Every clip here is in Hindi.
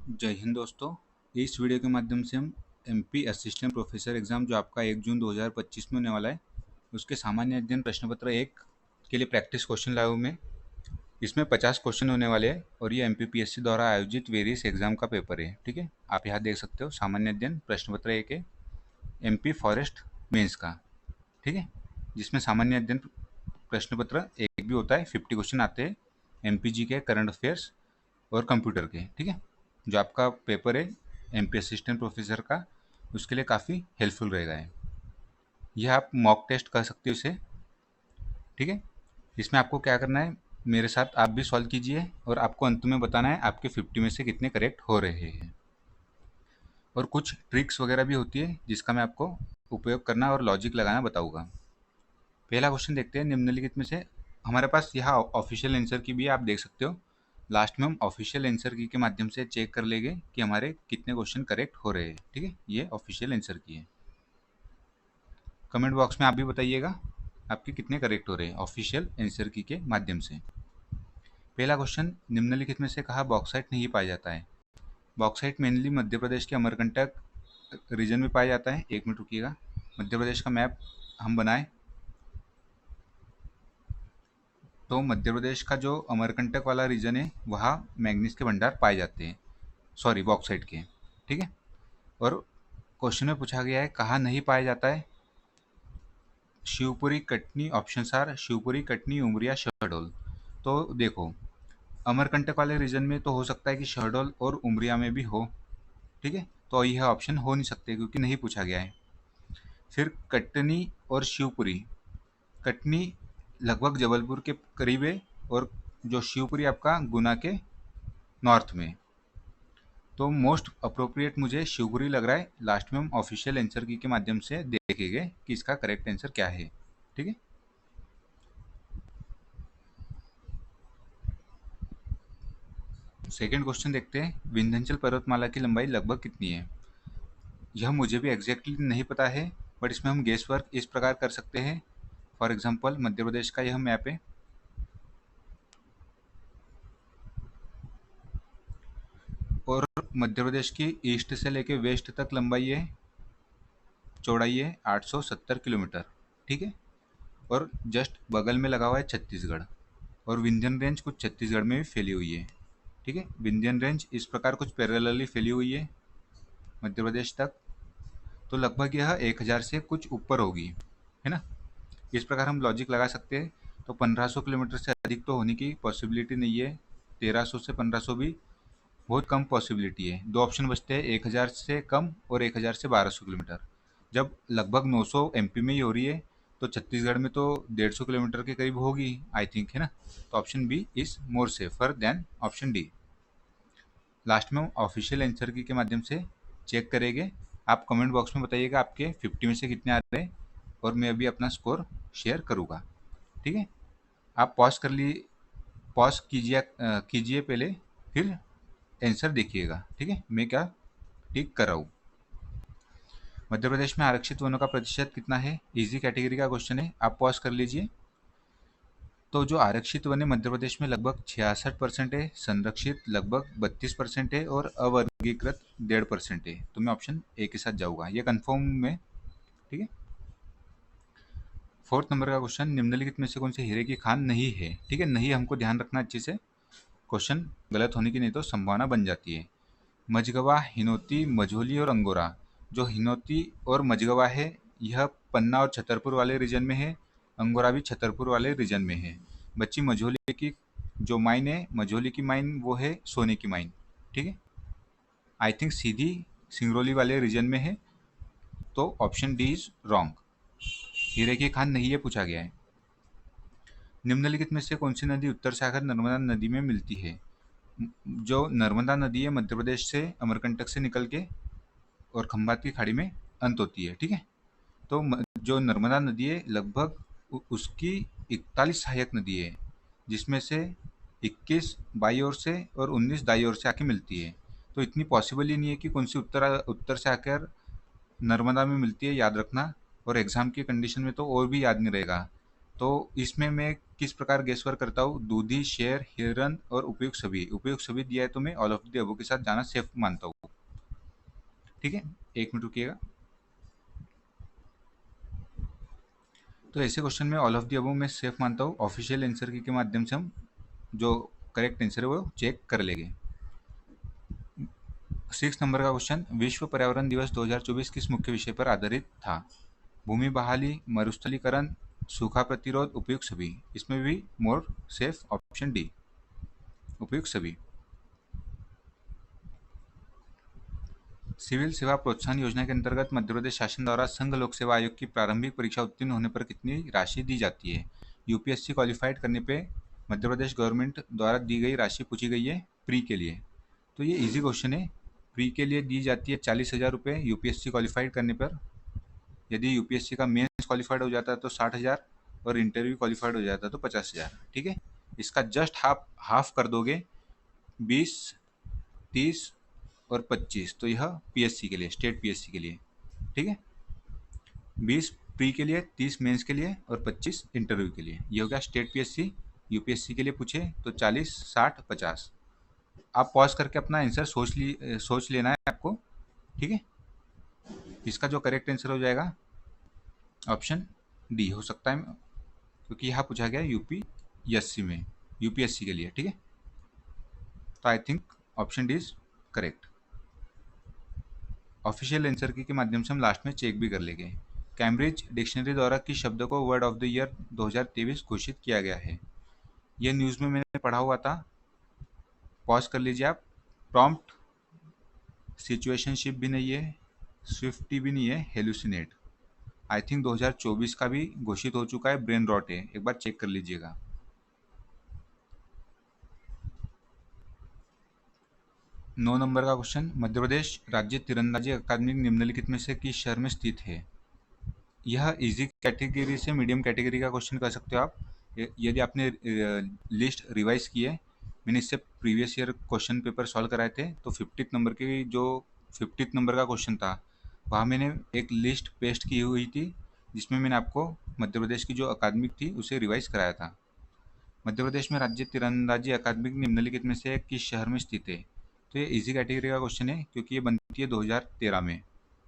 जय हिंद दोस्तों। इस वीडियो के माध्यम से हम एमपी असिस्टेंट प्रोफेसर एग्ज़ाम जो आपका 1 जून 2025 में होने वाला है, उसके सामान्य अध्ययन प्रश्न पत्र 1 के लिए प्रैक्टिस क्वेश्चन लाया हूँ मैं। इसमें 50 क्वेश्चन होने वाले हैं और ये एमपीपीएससी द्वारा आयोजित वेरियस एग्जाम का पेपर है। ठीक है, आप यहाँ देख सकते हो सामान्य अध्ययन प्रश्न पत्र 1 है एमपी फॉरेस्ट मेंस का। ठीक है, जिसमें सामान्य अध्ययन प्रश्न पत्र 1 भी होता है। 50 क्वेश्चन आते हैं एमपीजी के, करंट अफेयर्स और कंप्यूटर के। ठीक है, जो आपका पेपर है एमपी असिस्टेंट प्रोफेसर का, उसके लिए काफ़ी हेल्पफुल रहेगा है। यह आप मॉक टेस्ट कर सकते हो इसे। ठीक है, इसमें आपको क्या करना है, मेरे साथ आप भी सॉल्व कीजिए और आपको अंत में बताना है आपके 50 में से कितने करेक्ट हो रहे हैं। और कुछ ट्रिक्स वगैरह भी होती है जिसका मैं आपको उपयोग करना और लॉजिक लगाना बताऊंगा। पहला क्वेश्चन देखते हैं, निम्नलिखित में से हमारे पास यहाँ ऑफिशियल आंसर की भी है, आप देख सकते हो। लास्ट में हम ऑफिशियल आंसर की के माध्यम से चेक कर लेंगे कि हमारे कितने क्वेश्चन करेक्ट हो रहे हैं। ठीक है, ये ऑफिशियल आंसर की है। कमेंट बॉक्स में आप भी बताइएगा आपके कितने करेक्ट हो रहे हैं ऑफिशियल आंसर की के माध्यम से। पहला क्वेश्चन, निम्नलिखित में से कहा बॉक्साइट नहीं पाया जाता है। बॉक्साइट मेनली मध्य प्रदेश के अमरकंटक रीजन में पाया जाता है। 1 मिनट रुकिएगा, मध्य प्रदेश का मैप हम बनाए तो मध्य प्रदेश का जो अमरकंटक वाला रीजन है वहाँ मैग्नीज के भंडार पाए जाते हैं, सॉरी बॉक्साइट के। ठीक है, और क्वेश्चन में पूछा गया है कहाँ नहीं पाया जाता है। Shivpuri, Katni, option are Shivpuri, Katni, Umaria, Shahdol. तो देखो, अमरकंटक वाले रीजन में तो हो सकता है कि शहडोल और उमरिया में भी हो। ठीक है, तो यह ऑप्शन हो नहीं सकते क्योंकि नहीं पूछा गया है। फिर कटनी और शिवपुरी, कटनी लगभग जबलपुर के करीब है और जो शिवपुरी आपका गुना के नॉर्थ में। तो मोस्ट अप्रोप्रिएट मुझे शिवपुरी लग रहा है। लास्ट में हम ऑफिशियल आंसर की के माध्यम से देखेंगे कि इसका करेक्ट आंसर क्या है। ठीक है, सेकेंड क्वेश्चन देखते हैं, विंध्याचल पर्वतमाला की लंबाई लगभग कितनी है। यह मुझे भी एग्जैक्टली नहीं पता है, बट इसमें हम गेस वर्क इस प्रकार कर सकते हैं। फॉर एग्जांपल मध्य प्रदेश का यह मैप है और मध्य प्रदेश की ईस्ट से लेके वेस्ट तक लंबाई है, चौड़ाई है 870 किलोमीटर। ठीक है, और जस्ट बगल में लगा हुआ है छत्तीसगढ़ और विंध्यन रेंज कुछ छत्तीसगढ़ में भी फैली हुई है। ठीक है, विंध्यन रेंज इस प्रकार कुछ पैरेलली फैली हुई है मध्य प्रदेश तक, तो लगभग यह 1000 से कुछ ऊपर होगी, है ना। इस प्रकार हम लॉजिक लगा सकते हैं। तो 1500 किलोमीटर से अधिक तो होने की पॉसिबिलिटी नहीं है, 1300 से 1500 भी बहुत कम पॉसिबिलिटी है। दो ऑप्शन बचते हैं, 1000 से कम और 1000 से 1200 किलोमीटर। जब लगभग 900 एमपी में ही हो रही है तो छत्तीसगढ़ में तो 150 किलोमीटर के करीब होगी आई थिंक, है ना। तो option B is more safer than option D. Last में हम ऑफिशियल आंसर की के माध्यम से चेक करेंगे। आप कमेंट बॉक्स में बताइएगा आपके 50 में से कितने आ रहे हैं और मैं अभी अपना स्कोर शेयर करूँगा। ठीक है, आप पॉज कीजिए पहले, फिर आंसर देखिएगा। ठीक है, मैं क्या टिक कर रहा हूँ। मध्य प्रदेश में आरक्षित वनों का प्रतिशत कितना है, इजी कैटेगरी का क्वेश्चन है, आप पॉज कर लीजिए। तो जो आरक्षित वन है मध्य प्रदेश में लगभग 66% है, संरक्षित लगभग 32% है और अवर्गीकृत 1.5% है। तो मैं ऑप्शन ए के साथ जाऊँगा, ये कन्फर्म में। ठीक है, फोर्थ नंबर का क्वेश्चन, निम्नलिखित में से कौन से हीरे की खान नहीं है। ठीक है, नहीं हमको ध्यान रखना अच्छे से, क्वेश्चन गलत होने की नहीं तो संभावना बन जाती है। मझगवा, हिनोती, मझोली और अंगोरा। जो हिनोती और मझगवा है यह पन्ना और छतरपुर वाले रीजन में है, अंगोरा भी छतरपुर वाले रीजन में है। बच्ची मझोली की जो माइन है, मझोली की माइन वो है सोने की माइन। ठीक है, आई थिंक सीधी सिंगरौली वाले रीजन में है, तो ऑप्शन डी इज रॉन्ग। हीरे की खान नहीं है पूछा गया है। निम्नलिखित में से कौन सी नदी उत्तर से आकर नर्मदा नदी में मिलती है। जो नर्मदा नदी है मध्य प्रदेश से अमरकंटक से निकल के और खंभात की खाड़ी में अंत होती है। ठीक है, तो जो नर्मदा नदी है लगभग उसकी 41 सहायक नदी है, जिसमें से 21 बाई ओर से और 19 दाई ओर से आके मिलती है। तो इतनी पॉसिबल ही नहीं है कि कौन सी उत्तर से आकर नर्मदा में मिलती है, याद रखना। और एग्जाम की कंडीशन में तो और भी याद नहीं रहेगा। तो इसमें मैं किस प्रकार गेस वर्क करता हूँ? दूधी, शेर, हिरन और उपयुक्त सभी। उपयुक्त सभी दिया है तो मैं ऑल ऑफ द अबव के साथ जाना सेफ मानता हूँ। ठीक है, 1 मिनट रुकिएगा। तो ऐसे क्वेश्चन में ऑल ऑफ द अबव मैं सेफ मानता हूँ। ऑफिशियल आंसर की के माध्यम से हम जो करेक्ट आंसर है वो चेक कर लेंगे। 6 नंबर का क्वेश्चन, विश्व पर्यावरण दिवस 2024 किस मुख्य विषय पर आधारित था? भूमि बहाली, मरुस्थलीकरण, सूखा प्रतिरोध, उपयुक्त सभी। इसमें भी मोर सेफ ऑप्शन डी, उपयुक्त सभी। सिविल सेवा प्रोत्साहन योजना के अंतर्गत मध्य प्रदेश शासन द्वारा संघ लोक सेवा आयोग की प्रारंभिक परीक्षा उत्तीर्ण होने पर कितनी राशि दी जाती है? यूपीएससी क्वालिफाइड करने पे मध्य प्रदेश गवर्नमेंट द्वारा दी गई राशि पूछी गई है प्री के लिए। तो ये इजी क्वेश्चन है। प्री के लिए दी जाती है 40,000 रुपये यूपीएससी क्वालिफाइड करने पर। यदि यूपीएससी का मेंस क्वालिफाइड हो जाता है तो 60,000 और इंटरव्यू क्वालिफाइड हो जाता है तो 50,000। ठीक है, इसका जस्ट हाफ हाफ कर दोगे 20, 30 और 25, तो यह पीएससी के लिए, स्टेट पीएससी के लिए। ठीक है, 20 प्री के लिए, 30 मेंस के लिए और 25 इंटरव्यू के लिए। ये हो गया स्टेट पीएससी। यूपीएससी के लिए पूछे तो 40, 60, 50। आप पॉज करके अपना आंसर सोच लेना है आपको। ठीक है, इसका जो करेक्ट आंसर हो जाएगा ऑप्शन डी हो सकता है, क्योंकि यहाँ पूछा गया यूपीएससी में, यूपीएससी के लिए। ठीक है, तो I think option D is correct. Official answer की के माध्यम से हम लास्ट में चेक भी कर लेंगे। कैम्ब्रिज डिक्शनरी द्वारा किस शब्द को वर्ड ऑफ द ईयर 2023 घोषित किया गया है? यह न्यूज़ में मैंने पढ़ा हुआ था, पॉज कर लीजिए आप। प्रॉम्प्ट, सिचुएशनशिप भी नहीं है, स्विफ्टी भी नहीं है, हेलुसिनेट। आई थिंक 2024 का भी घोषित हो चुका है, ब्रेन रॉट है, एक बार चेक कर लीजिएगा। नौ नंबर का क्वेश्चन, मध्य प्रदेश राज्य तीरंदाजी अकादमी निम्नलिखित में से किस शहर में स्थित है? यह इजी कैटेगरी से मीडियम कैटेगरी का क्वेश्चन कर सकते हो आप। यदि आपने लिस्ट रिवाइज की है, मैंने इससे previous year question paper solve कराए थे, तो 50th नंबर की जो 50th नंबर का क्वेश्चन था, वहाँ मैंने एक लिस्ट पेस्ट की हुई थी जिसमें मैंने आपको मध्य प्रदेश की जो अकादमिक थी उसे रिवाइज कराया था। मध्य प्रदेश में राज्य तीरंदाजी अकादमिक निम्नलिखित में से किस शहर में स्थित है? तो ये इजी कैटेगरी का क्वेश्चन है क्योंकि ये बनती है 2013 में।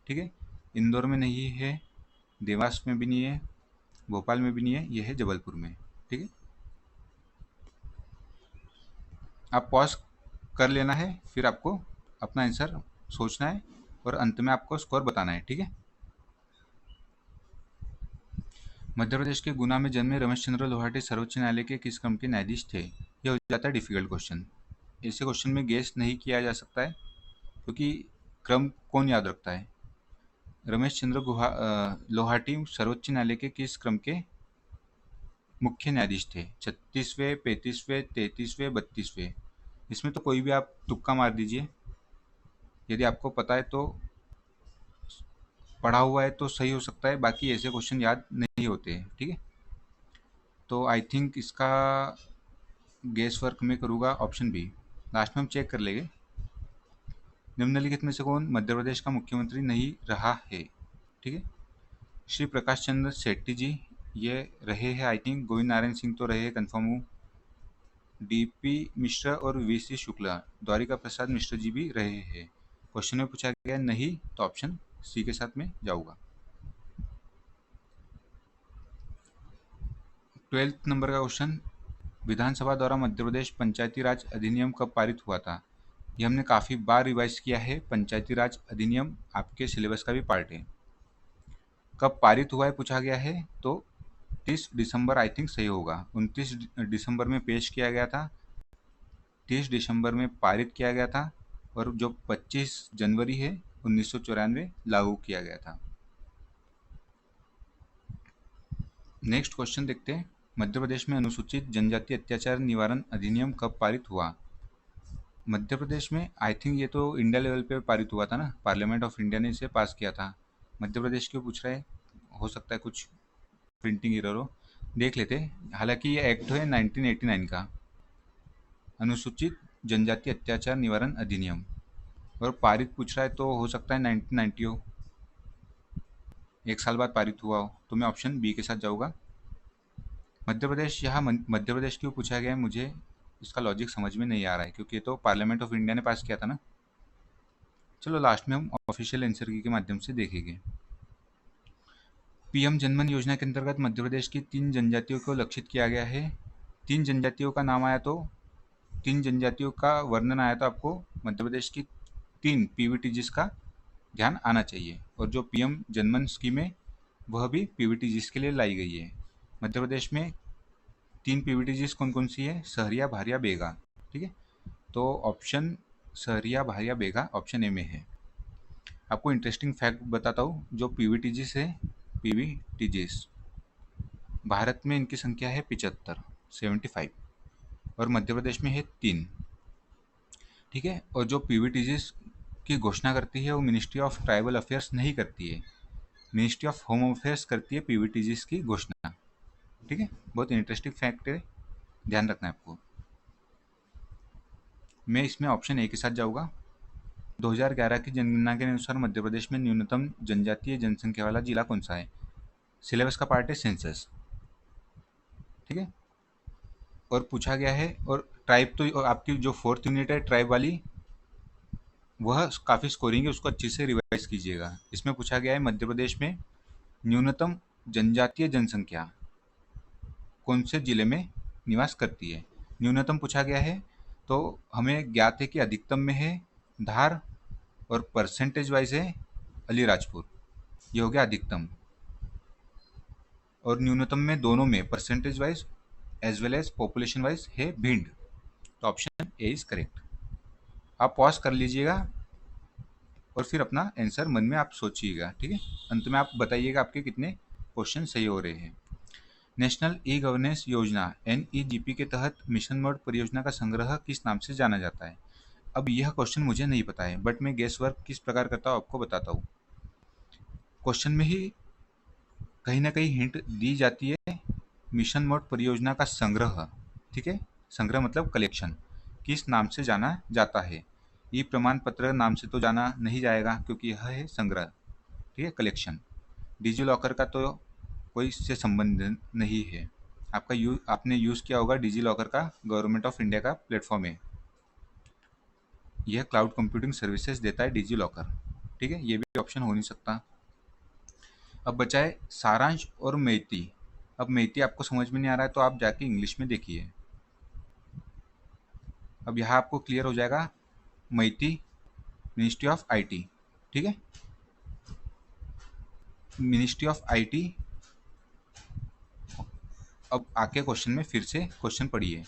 ठीक है, इंदौर में नहीं है, देवास में भी नहीं है, भोपाल में भी नहीं है, यह है जबलपुर में। ठीक है, आप पॉज कर लेना है, फिर आपको अपना आंसर सोचना है और अंत में आपको स्कोर बताना है। ठीक है, मध्य प्रदेश के गुना में जन्मे रमेश चंद्र लोहाटी सर्वोच्च न्यायालय के किस क्रम के न्यायाधीश थे? यह हो जाता है डिफिकल्ट क्वेश्चन। ऐसे क्वेश्चन में गेस नहीं किया जा सकता है क्योंकि क्रम कौन याद रखता है। रमेश चंद्र लोहाटी सर्वोच्च न्यायालय के किस क्रम के मुख्य न्यायाधीश थे? 36वें, 35वें, 33वें, 32वें। इसमें तो कोई भी आप तुक्का मार दीजिए, यदि आपको पता है तो, पढ़ा हुआ है तो सही हो सकता है, बाकी ऐसे क्वेश्चन याद नहीं होते हैं। ठीक है, तो आई थिंक इसका गेस वर्क में करूँगा ऑप्शन बी। लास्ट में हम चेक कर लेंगे। निम्नलिखित में से कौन मध्य प्रदेश का मुख्यमंत्री नहीं रहा है? ठीक है, श्री प्रकाश चंद्र शेट्टी जी ये रहे हैं, आई थिंक गोविंद नारायण सिंह तो रहे, कन्फर्म हूँ। डीपी मिश्रा और वीसी शुक्ला, द्वारिका प्रसाद मिश्र जी भी रहे हैं। क्वेश्चन में पूछा गया नहीं, तो ऑप्शन सी के साथ में जाऊंगा। 12th नंबर का क्वेश्चन, विधानसभा द्वारा मध्य प्रदेश पंचायती राज अधिनियम कब पारित हुआ था? ये हमने काफ़ी बार रिवाइज किया है, पंचायती राज अधिनियम आपके सिलेबस का भी पार्ट है। कब पारित हुआ है पूछा गया है, तो 30 दिसंबर आई थिंक सही होगा। 29 दिसंबर में पेश किया गया था, 30 दिसंबर में पारित किया गया था, और जो 25 जनवरी है 1994 लागू किया गया था। नेक्स्ट क्वेश्चन देखते हैं, मध्य प्रदेश में अनुसूचित जनजाति अत्याचार निवारण अधिनियम कब पारित हुआ? मध्य प्रदेश में आई थिंक ये तो इंडिया लेवल पे पारित हुआ था ना, पार्लियामेंट ऑफ इंडिया ने इसे पास किया था। मध्य प्रदेश क्यों पूछ रहा है, हो सकता है कुछ प्रिंटिंग एरर हो, देख लेते हैं। हालांकि ये एक्ट है 1989 का, अनुसूचित जनजाति अत्याचार निवारण अधिनियम, और पारित पूछ रहा है तो हो सकता है 1990 हो, एक साल बाद पारित हुआ हो, तो मैं ऑप्शन बी के साथ जाऊँगा। मध्य प्रदेश, यहाँ मध्य प्रदेश क्यों पूछा गया है, मुझे इसका लॉजिक समझ में नहीं आ रहा है, क्योंकि ये तो पार्लियामेंट ऑफ इंडिया ने पास किया था ना। चलो लास्ट में हम ऑफिशियल आंसर की के माध्यम से देखेंगे। पीएम जनमन योजना के अंतर्गत मध्य प्रदेश की 3 जनजातियों को लक्षित किया गया है। 3 जनजातियों का नाम आया तो 3 जनजातियों का वर्णन आया तो आपको मध्य प्रदेश की 3 पीवीटीजीस का ध्यान आना चाहिए। और जो पीएम जनमन स्कीम है वह भी पीवीटीजीस के लिए लाई गई है। मध्य प्रदेश में 3 पीवीटीजीस कौन कौन सी है? सहरिया, भारिया, बेगा। ठीक है, तो option Sahariya, Bharia, Baiga option A में है। आपको इंटरेस्टिंग फैक्ट बताता हूँ, जो पीवीटीजीस है, पीवीटीजीस भारत में इनकी संख्या है 75, 75, और मध्य प्रदेश में है 3। ठीक है, और जो पीवीटीजीस की घोषणा करती है वो मिनिस्ट्री ऑफ ट्राइबल अफेयर्स नहीं करती है, मिनिस्ट्री ऑफ होम अफेयर्स करती है पीवीटीजीस की घोषणा। ठीक है, बहुत इंटरेस्टिंग फैक्ट है, ध्यान रखना है आपको। मैं इसमें ऑप्शन ए के साथ जाऊँगा। 2011 की जनगणना के अनुसार मध्य प्रदेश में न्यूनतम जनजातीय जनसंख्या वाला जिला कौन सा है? सिलेबस का पार्ट है सेंसस। ठीक है, और पूछा गया है, और ट्राइब तो आपकी जो 4th यूनिट है ट्राइब वाली, वह काफ़ी स्कोरिंग है, उसको अच्छे से रिवाइज कीजिएगा। इसमें पूछा गया है मध्य प्रदेश में न्यूनतम जनजातीय जनसंख्या कौन से जिले में निवास करती है। न्यूनतम पूछा गया है, तो हमें ज्ञात है कि अधिकतम में है धार, और परसेंटेज वाइज है अलीराजपुर। ये हो गया अधिकतम, और न्यूनतम में दोनों में percentage wise as well as population wise है भिंड। तो ऑप्शन ए इज करेक्ट। आप पॉज कर लीजिएगा और फिर अपना आंसर मन में आप सोचिएगा। ठीक है, अंत में आप बताइएगा आपके कितने क्वेश्चन सही हो रहे हैं। नेशनल ई गवर्नेंस योजना NEGP के तहत मिशन मोड परियोजना का संग्रह किस नाम से जाना जाता है? अब यह क्वेश्चन मुझे नहीं पता है, बट मैं गेस वर्क किस प्रकार करता हूँ आपको बताता हूँ। क्वेश्चन में ही कहीं ना कहीं हिंट दी जाती है, मिशन मोड परियोजना का संग्रह। ठीक है, संग्रह मतलब कलेक्शन, किस नाम से जाना जाता है। ई प्रमाण पत्र नाम से तो जाना नहीं जाएगा, क्योंकि यह है संग्रह। ठीक है, कलेक्शन। डिजी लॉकर का तो कोई इससे संबंध नहीं है। आपने यूज़ किया होगा डिजी लॉकर का, गवर्नमेंट ऑफ इंडिया का प्लेटफॉर्म है, यह क्लाउड कंप्यूटिंग सर्विसेज देता है डिजी लॉकर। ठीक है, ये भी ऑप्शन हो नहीं सकता। अब बचा है सारांश और मैती। अब मैती आपको समझ में नहीं आ रहा है तो आप जाके इंग्लिश में देखिए। अब यहाँ आपको क्लियर हो जाएगा, मैती मिनिस्ट्री ऑफ आईटी। ठीक है, मिनिस्ट्री ऑफ आईटी। अब आके क्वेश्चन में फिर से क्वेश्चन पढ़िए।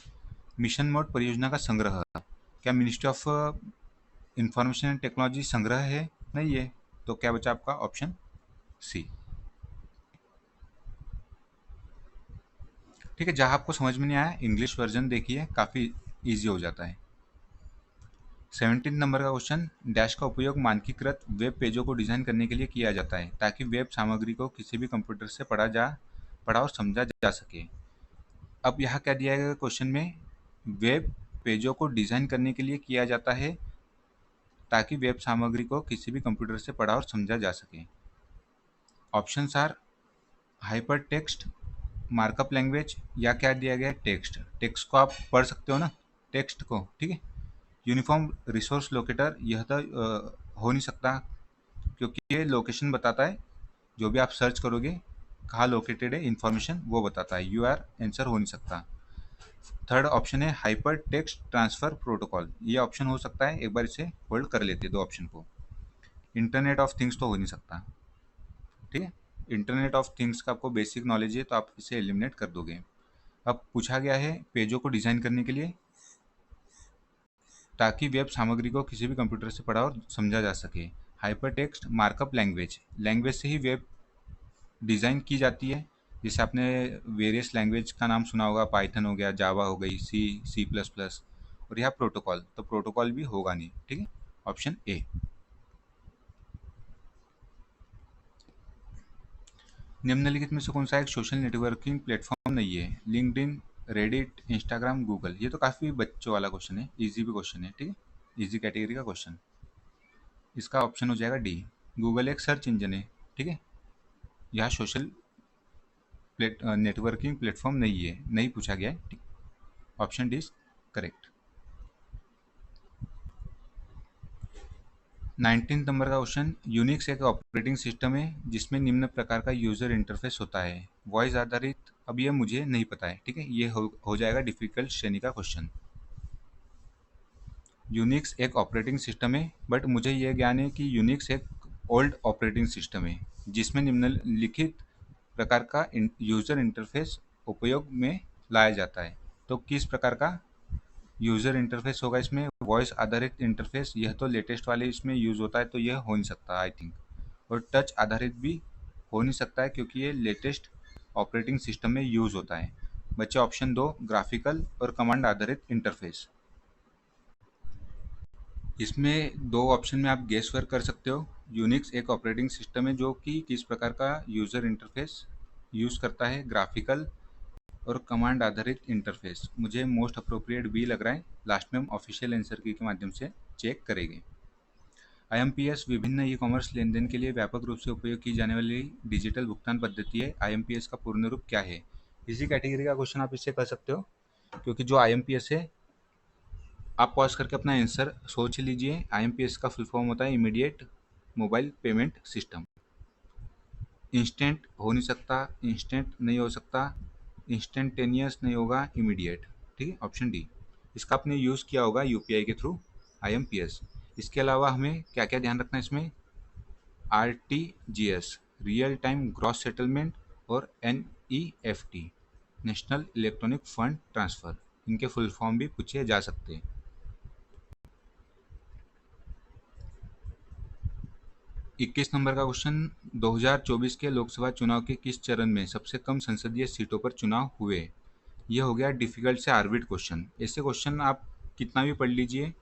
मिशन मोड परियोजना का संग्रह क्या ministry of information and technology संग्रह है? नहीं है, तो क्या बचा आपका ऑप्शन सी। ठीक है, जहाँ आपको समझ में नहीं आया इंग्लिश वर्जन देखिए, काफ़ी ईजी हो जाता है। 17 नंबर का क्वेश्चन, डैश का उपयोग मानकीकृत वेब पेजों को डिज़ाइन करने के लिए किया जाता है ताकि वेब सामग्री को किसी भी कंप्यूटर से पढ़ा और समझा जा सके। अब यहाँ क्या दिया गया क्वेश्चन में, वेब पेजों को डिज़ाइन करने के लिए किया जाता है ताकि वेब सामग्री को किसी भी कंप्यूटर से पढ़ा और समझा जा सके। Options are hypertext, markup language, या क्या दिया गया है टेक्स्ट। टेक्स्ट को आप पढ़ सकते हो ना, टेक्स्ट को। ठीक है, यूनिफॉर्म रिसोर्स लोकेटर, यह तो हो नहीं सकता, क्योंकि ये लोकेशन बताता है, जो भी आप सर्च करोगे कहाँ लोकेटेड है इन्फॉर्मेशन वो बताता है। यूआर आंसर हो नहीं सकता। थर्ड ऑप्शन है हाइपर टेक्स्ट ट्रांसफर प्रोटोकॉल, ये ऑप्शन हो सकता है, एक बार इसे होल्ड कर लेते हैं दो ऑप्शन को। इंटरनेट ऑफ थिंग्स तो हो नहीं सकता। ठीक है, इंटरनेट ऑफ थिंग्स का आपको बेसिक नॉलेज है तो आप इसे एलिमिनेट कर दोगे। अब पूछा गया है पेजों को डिज़ाइन करने के लिए ताकि वेब सामग्री को किसी भी कंप्यूटर से पढ़ा और समझा जा सके। Hyper text markup language, language से ही वेब डिज़ाइन की जाती है। जैसे आपने वेरियस लैंग्वेज का नाम सुना होगा, पाइथन हो गया, जावा हो गई, सी प्लस प्लस, और यहाँ प्रोटोकॉल, तो प्रोटोकॉल भी होगा नहीं। ठीक है, ऑप्शन ए। निम्नलिखित में से कौन सा एक सोशल नेटवर्किंग प्लेटफॉर्म नहीं है? LinkedIn, Reddit, Instagram, Google. ये तो काफ़ी बच्चों वाला क्वेश्चन है, इजी भी क्वेश्चन है। ठीक है, इजी कैटेगरी का क्वेश्चन। इसका ऑप्शन हो जाएगा डी। गूगल एक सर्च इंजन है। ठीक है, यह सोशल नेटवर्किंग प्लेटफॉर्म नहीं है, नहीं पूछा गया है। Option D is correct. 19 number का क्वेश्चन, यूनिक्स एक ऑपरेटिंग सिस्टम है जिसमें निम्न प्रकार का यूजर इंटरफेस होता है, वॉइस आधारित। अब ये मुझे नहीं पता है, ठीक है, ये हो जाएगा डिफिकल्ट श्रेणी का क्वेश्चन। यूनिक्स एक ऑपरेटिंग सिस्टम है, बट मुझे ये ज्ञान है कि यूनिक्स एक ओल्ड ऑपरेटिंग सिस्टम है जिसमें निम्नलिखित प्रकार का यूजर इंटरफेस उपयोग में लाया जाता है। तो किस प्रकार का यूजर इंटरफेस होगा इसमें? वॉइस आधारित इंटरफेस, यह तो लेटेस्ट वाले इसमें यूज होता है, तो यह हो नहीं सकता आई थिंक। और टच आधारित भी हो नहीं सकता है क्योंकि ये लेटेस्ट ऑपरेटिंग सिस्टम में यूज होता है। बच्चे ऑप्शन दो, ग्राफिकल और कमांड आधारित इंटरफेस। इसमें दो ऑप्शन में आप गेस वर्क कर सकते हो। यूनिक्स एक ऑपरेटिंग सिस्टम है जो कि किस प्रकार का यूजर इंटरफेस यूज करता है, ग्राफिकल और कमांड आधारित इंटरफेस। मुझे मोस्ट अप्रोप्रिएट बी लग रहा है। लास्ट में हम ऑफिशियल आंसर की के माध्यम से चेक करेंगे। आईएमपीएस विभिन्न ई कॉमर्स लेन देन के लिए व्यापक रूप से उपयोग की जाने वाली डिजिटल भुगतान पद्धति है। आईएमपीएस का पूर्ण रूप क्या है? इसी कैटेगरी का क्वेश्चन आप इससे कर सकते हो, क्योंकि जो आईएमपीएस है, आप पॉज करके अपना आंसर सोच लीजिए। आईएमपीएस का फुल फॉर्म होता है immediate mobile payment system. Instant हो नहीं सकता, इंस्टेंट नहीं हो सकता, इंस्टेंटेनियस नहीं होगा, इमीडिएट। ठीक है, ऑप्शन डी। इसका आपने यूज़ किया होगा यूपीआई के थ्रू, आईएमपीएस। इसके अलावा हमें क्या क्या ध्यान रखना है इसमें? RTGS, real time gross settlement, और NEFT, national electronic fund transfer. इनके फुल फॉर्म भी पूछे जा सकते हैं। 21 नंबर का क्वेश्चन, 2024 के लोकसभा चुनाव के किस चरण में सबसे कम संसदीय सीटों पर चुनाव हुए? ये हो गया डिफिकल्ट से आर्बिट क्वेश्चन। ऐसे क्वेश्चन आप कितना भी पढ़ लीजिए,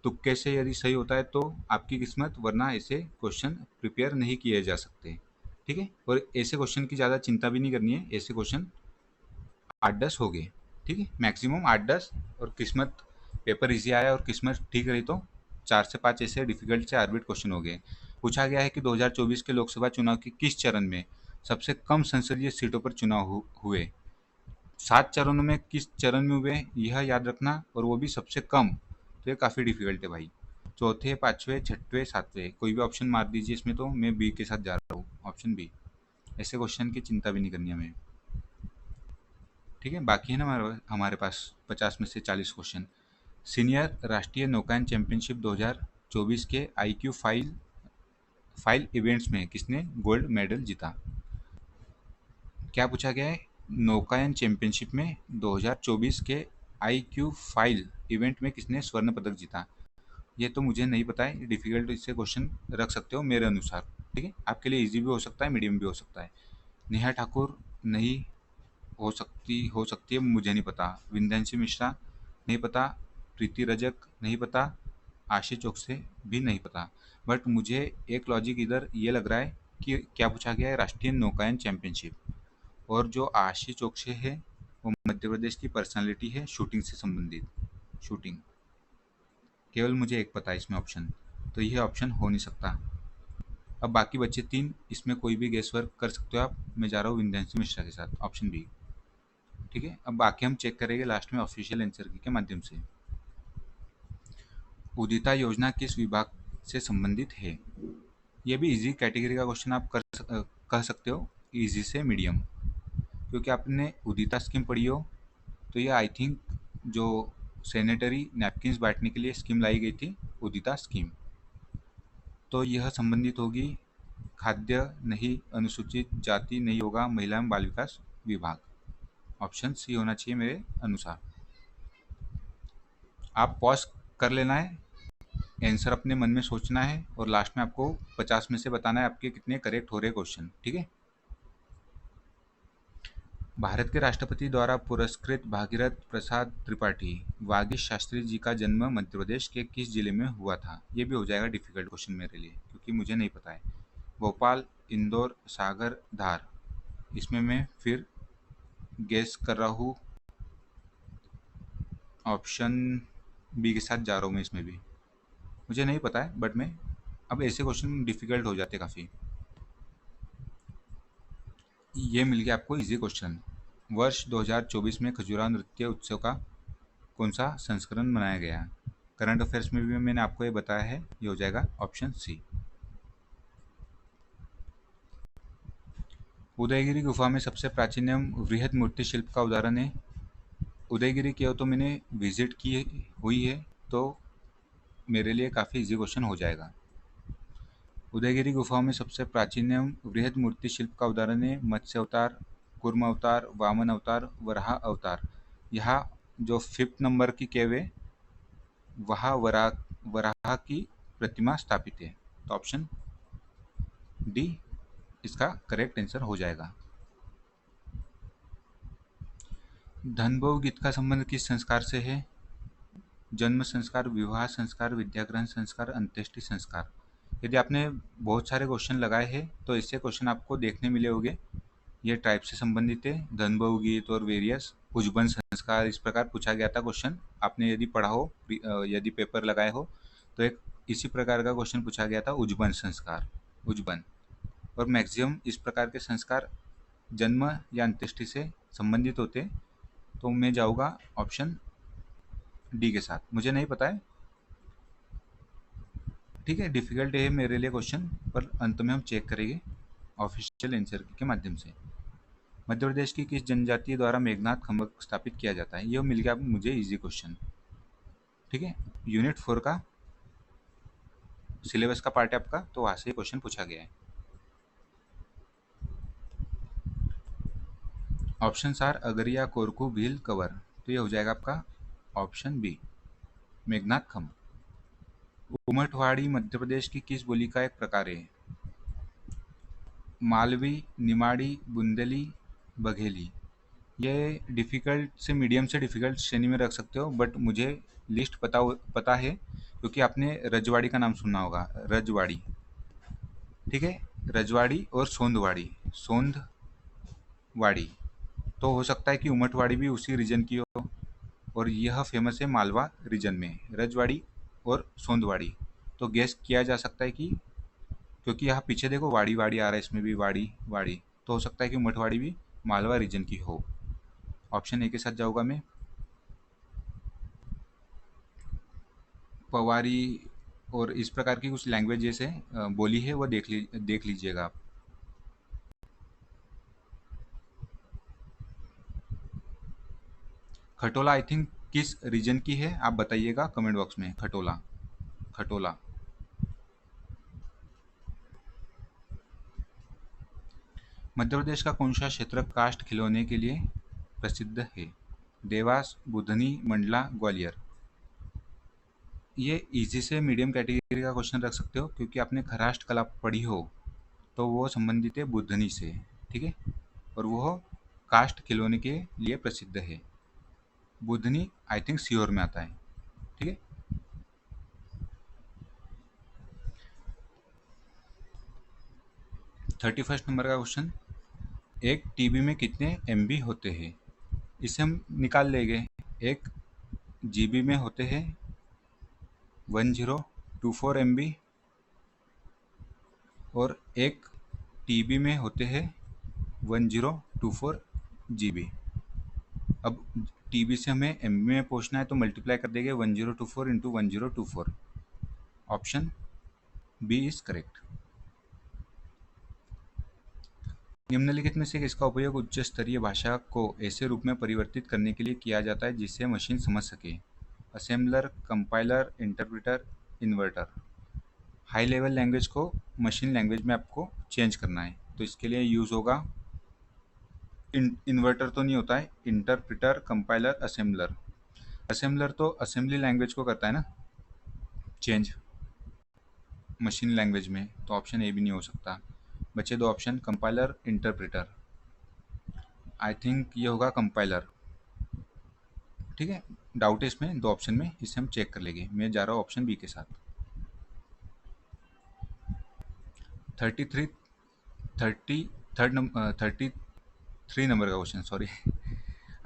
तुक्के से यदि सही होता है तो आपकी किस्मत, वरना ऐसे क्वेश्चन प्रिपेयर नहीं किए जा सकते। ठीक है, और ऐसे क्वेश्चन की ज़्यादा चिंता भी नहीं करनी है। ऐसे क्वेश्चन 8-10 हो गए, ठीक है, मैक्सिमम 8-10। और किस्मत, पेपर इजी आया और किस्मत ठीक रही तो 4 से 5 ऐसे डिफिकल्ट से आर्बिट क्वेश्चन हो गए। पूछा गया है कि 2024 के लोकसभा चुनाव के किस चरण में सबसे कम संसदीय सीटों पर चुनाव हुए? 7 चरणों में किस चरण में हुए, यह याद रखना, और वो भी सबसे कम। तो ये काफ़ी डिफिकल्ट है भाई। चौथे, पाँचवें, छठवें, सातवें, कोई भी ऑप्शन मार दीजिए इसमें, तो मैं बी के साथ जा रहा हूँ, ऑप्शन बी। ऐसे क्वेश्चन की चिंता भी नहीं करनी हमें। ठीक है, बाकी है ना हमारे हमारे पास 50 में से 40 क्वेश्चन। सीनियर राष्ट्रीय नौकायन चैंपियनशिप 2024 के आईक्यू फाइल इवेंट्स में किसने गोल्ड मेडल जीता? क्या पूछा गया है? नौकायन चैंपियनशिप में 2024 के आईक्यू फाइल इवेंट में किसने स्वर्ण पदक जीता? ये तो मुझे नहीं पता है, डिफिकल्ट इससे क्वेश्चन रख सकते हो मेरे अनुसार। ठीक है, आपके लिए इजी भी हो सकता है, मीडियम भी हो सकता है। नेहा ठाकुर नहीं हो सकती है, मुझे नहीं पता। विंध्यांशी मिश्रा नहीं पता। प्रीति रजक नहीं पता। आशीष चौकसे भी नहीं पता। बट मुझे एक लॉजिक इधर ये लग रहा है कि क्या पूछा गया है, राष्ट्रीय नौकायन चैंपियनशिप। और जो आशीष चौकसे है वो मध्य प्रदेश की पर्सनालिटी है, शूटिंग से संबंधित, शूटिंग। केवल मुझे एक पता है इसमें ऑप्शन, तो यह ऑप्शन हो नहीं सकता। अब बाकी बच्चे तीन, इसमें कोई भी गेस वर्क कर सकते हो आप। मैं जा रहा हूँ विंध्यांशी मिश्रा के साथ, ऑप्शन बी। ठीक है, अब बाकी हम चेक करेंगे लास्ट में ऑफिशियल आंसर की के माध्यम से। उदिता योजना किस विभाग से संबंधित है? ये भी इजी कैटेगरी का क्वेश्चन आप कह सकते हो, इजी से मीडियम। क्योंकि आपने उदिता स्कीम पढ़ी हो, तो ये आई थिंक जो सैनिटरी नैपकिन्स बांटने के लिए स्कीम लाई गई थी, उदिता स्कीम, तो यह संबंधित होगी खाद्य नहीं, अनुसूचित जाति नहीं होगा, महिला एवं बाल विकास विभाग। ऑप्शन सी होना चाहिए मेरे अनुसार। आप पॉज कर लेना है, आंसर अपने मन में सोचना है, और लास्ट में आपको 50 में से बताना है आपके कितने करेक्ट हो रहे क्वेश्चन। ठीक है, भारत के राष्ट्रपति द्वारा पुरस्कृत भागीरथ प्रसाद त्रिपाठी वागीश शास्त्री जी का जन्म मध्य प्रदेश के किस जिले में हुआ था? ये भी हो जाएगा डिफिकल्ट क्वेश्चन मेरे लिए, क्योंकि मुझे नहीं पता है। भोपाल, इंदौर, सागर, धार। इसमें मैं फिर गेस कर रहा हूँ, ऑप्शन बी के साथ जा रहा हूँ मैं इसमें भी। मुझे नहीं पता है, बट मैं, अब ऐसे क्वेश्चन डिफिकल्ट हो जाते काफ़ी। ये मिल गया आपको इजी क्वेश्चन। वर्ष 2024 में खजुराहो नृत्य उत्सव का कौन सा संस्करण मनाया गया? करंट अफेयर्स में भी मैंने आपको ये बताया है, ये हो जाएगा ऑप्शन सी। उदयगिरी गुफा में सबसे प्राचीन एवं वृहद मूर्ति शिल्प का उदाहरण है। उदयगिरी की तो मैंने विजिट की हुई है, तो मेरे लिए काफ़ी इजी क्वेश्चन हो जाएगा। उदयगिरी गुफाओं में सबसे प्राचीन एवं वृहद मूर्ति शिल्प का उदाहरण है मत्स्य अवतार, कूर्म अवतार, वामन अवतार, वराह अवतार। यहाँ जो 5th नंबर की केव है वहाँ वराह की प्रतिमा स्थापित है, तो ऑप्शन डी इसका करेक्ट आंसर हो जाएगा। धनभोग गीत का संबंध किस संस्कार से है? जन्म संस्कार, विवाह संस्कार, विद्याग्रहण संस्कार, अंत्येष्टि संस्कार। यदि आपने बहुत सारे क्वेश्चन लगाए हैं तो ऐसे क्वेश्चन आपको देखने मिले होंगे। ये टाइप से संबंधित है, धनभोग गीत और वेरियस उज्जवल संस्कार, इस प्रकार पूछा गया था क्वेश्चन। आपने यदि पढ़ा हो, यदि पेपर लगाए हो, तो एक इसी प्रकार का क्वेश्चन पूछा गया था, उज्जवल संस्कार, उज्जवल। और मैक्सिमम इस प्रकार के संस्कार जन्म या अंत्येष्टि से संबंधित होते, तो मैं जाऊँगा ऑप्शन डी के साथ। मुझे नहीं पता है, ठीक है, डिफिकल्ट है मेरे लिए क्वेश्चन, पर अंत में हम चेक करेंगे ऑफिशियल आंसर के माध्यम से। मध्य प्रदेश की किस जनजाति द्वारा मेघनाथ खंभ स्थापित किया जाता है? ये मिल गया मुझे इजी क्वेश्चन, ठीक है। यूनिट 4 का सिलेबस का पार्ट है आपका, तो वहाँ से क्वेश्चन पूछा गया है। ऑप्शन आर अगरिया, कोरकू, भील, कवर, तो ये हो जाएगा आपका ऑप्शन बी, मेघनाथ खंभ। उमटवाड़ी मध्य प्रदेश की किस बोली का एक प्रकार है? मालवी, निमाड़ी, बुंदेली, बघेली। ये डिफ़िकल्ट से मीडियम से डिफ़िकल्ट श्रेणी में रख सकते हो, बट मुझे लिस्ट पता है क्योंकि आपने रजवाड़ी का नाम सुना होगा, रजवाड़ी, ठीक है। रजवाड़ी और सोंधवाड़ी, सोंधवाड़ी। तो हो सकता है कि उमटवाड़ी भी उसी रीजन की हो, और यह फेमस है मालवा रीजन में, रजवाड़ी और सोंधवाड़ी। तो गेस किया जा सकता है कि, क्योंकि यहाँ पीछे देखो वाड़ी वाड़ी आ रहा है, इसमें भी वाड़ी वाड़ी, तो हो सकता है कि उमटवाड़ी भी मालवा रीजन की हो। ऑप्शन ए के साथ जाऊँगा मैं। पवारी और इस प्रकार की कुछ लैंग्वेज जैसे बोली है, वो देख लीजिएगा आप। खटोला आई थिंक किस रीजन की है, आप बताइएगा कमेंट बॉक्स में। खटोला, खटोला। मध्य प्रदेश का कौन सा क्षेत्र काष्ठ खिलौने के लिए प्रसिद्ध है? देवास, बुधनी, मंडला, ग्वालियर। ये इजी से मीडियम कैटेगरी का क्वेश्चन रख सकते हो, क्योंकि आपने खराष्ट कला पढ़ी हो, तो वो संबंधित है बुधनी से, ठीक है। और वो काष्ठ खिलौने के लिए प्रसिद्ध है। बुधनी आई थिंक सीहोर में आता है, ठीक है। 31 नंबर का क्वेश्चन, एक टीबी में कितने एमबी होते हैं? इसे हम निकाल लेंगे। एक जीबी में होते हैं 1024 एमबी, और एक टीबी में होते हैं 1024 जीबी। अब टीबी से हमें एमबी में पहुंचना है, तो मल्टीप्लाई कर देंगे 1024 into 1024। Option B is correct. निम्नलिखित में से किसका उपयोग उच्च स्तरीय भाषा को ऐसे रूप में परिवर्तित करने के लिए किया जाता है जिससे मशीन समझ सके? Assembler, compiler, interpreter, inverter. High level language को मशीन लैंग्वेज में आपको चेंज करना है, तो इसके लिए यूज़ होगा इन्वर्टर तो नहीं होता है, इंटरप्रेटर, कंपाइलर, असेंबलर। असेंबलर तो असेंबली लैंग्वेज को करता है ना चेंज मशीन लैंग्वेज में, तो ऑप्शन ए भी नहीं हो सकता। बचे दो option, compiler, interpreter. I think ये होगा कंपाइलर, ठीक है। डाउट है इसमें, दो ऑप्शन में, इसे हम चेक कर लेंगे। मैं जा रहा हूँ ऑप्शन बी के साथ। 33 33 नंबर का क्वेश्चन, सॉरी।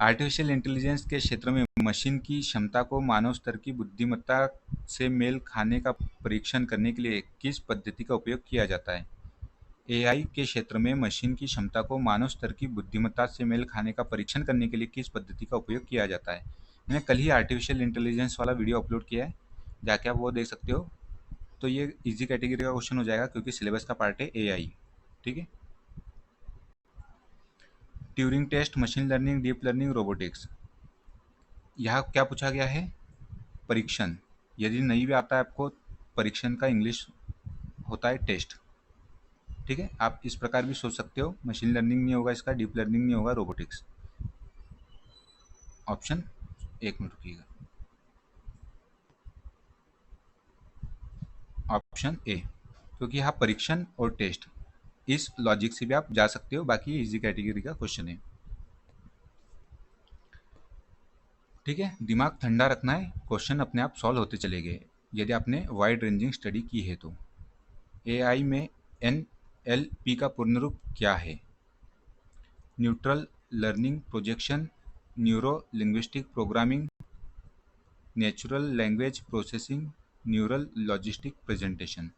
आर्टिफिशियल इंटेलिजेंस के क्षेत्र में मशीन की क्षमता को मानव स्तर की बुद्धिमत्ता से मेल खाने का परीक्षण करने के लिए किस पद्धति का उपयोग किया जाता है? एआई के क्षेत्र में मशीन की क्षमता को मानव स्तर की बुद्धिमत्ता से मेल खाने का परीक्षण करने के लिए किस पद्धति का उपयोग किया जाता है? मैंने कल ही आर्टिफिशियल इंटेलिजेंस वाला वीडियो अपलोड किया है, जाके आप वो देख सकते हो। तो ये इजी कैटेगरी का क्वेश्चन हो जाएगा क्योंकि सिलेबस का पार्ट है एआई। ठीक है। Turing test, machine learning, deep learning, robotics. यहाँ क्या पूछा गया है? परीक्षण। यदि नहीं भी आता है आपको, परीक्षण का इंग्लिश होता है टेस्ट। ठीक है, आप इस प्रकार भी सोच सकते हो। मशीन लर्निंग नहीं होगा इसका, डीप लर्निंग नहीं होगा, रोबोटिक्स। ऑप्शन, एक मिनट रुकिएगा, ऑप्शन ए, क्योंकि यहाँ परीक्षण और टेस्ट, इस लॉजिक से भी आप जा सकते हो। बाकी इजी कैटेगरी का क्वेश्चन है। ठीक है, दिमाग ठंडा रखना है, क्वेश्चन अपने आप सॉल्व होते चले गए यदि आपने वाइड रेंजिंग स्टडी की है तो। एआई में एनएलपी का पूर्ण रूप क्या है? Neutral learning projection, neuro linguistic programming, natural language processing, neural logistic presentation.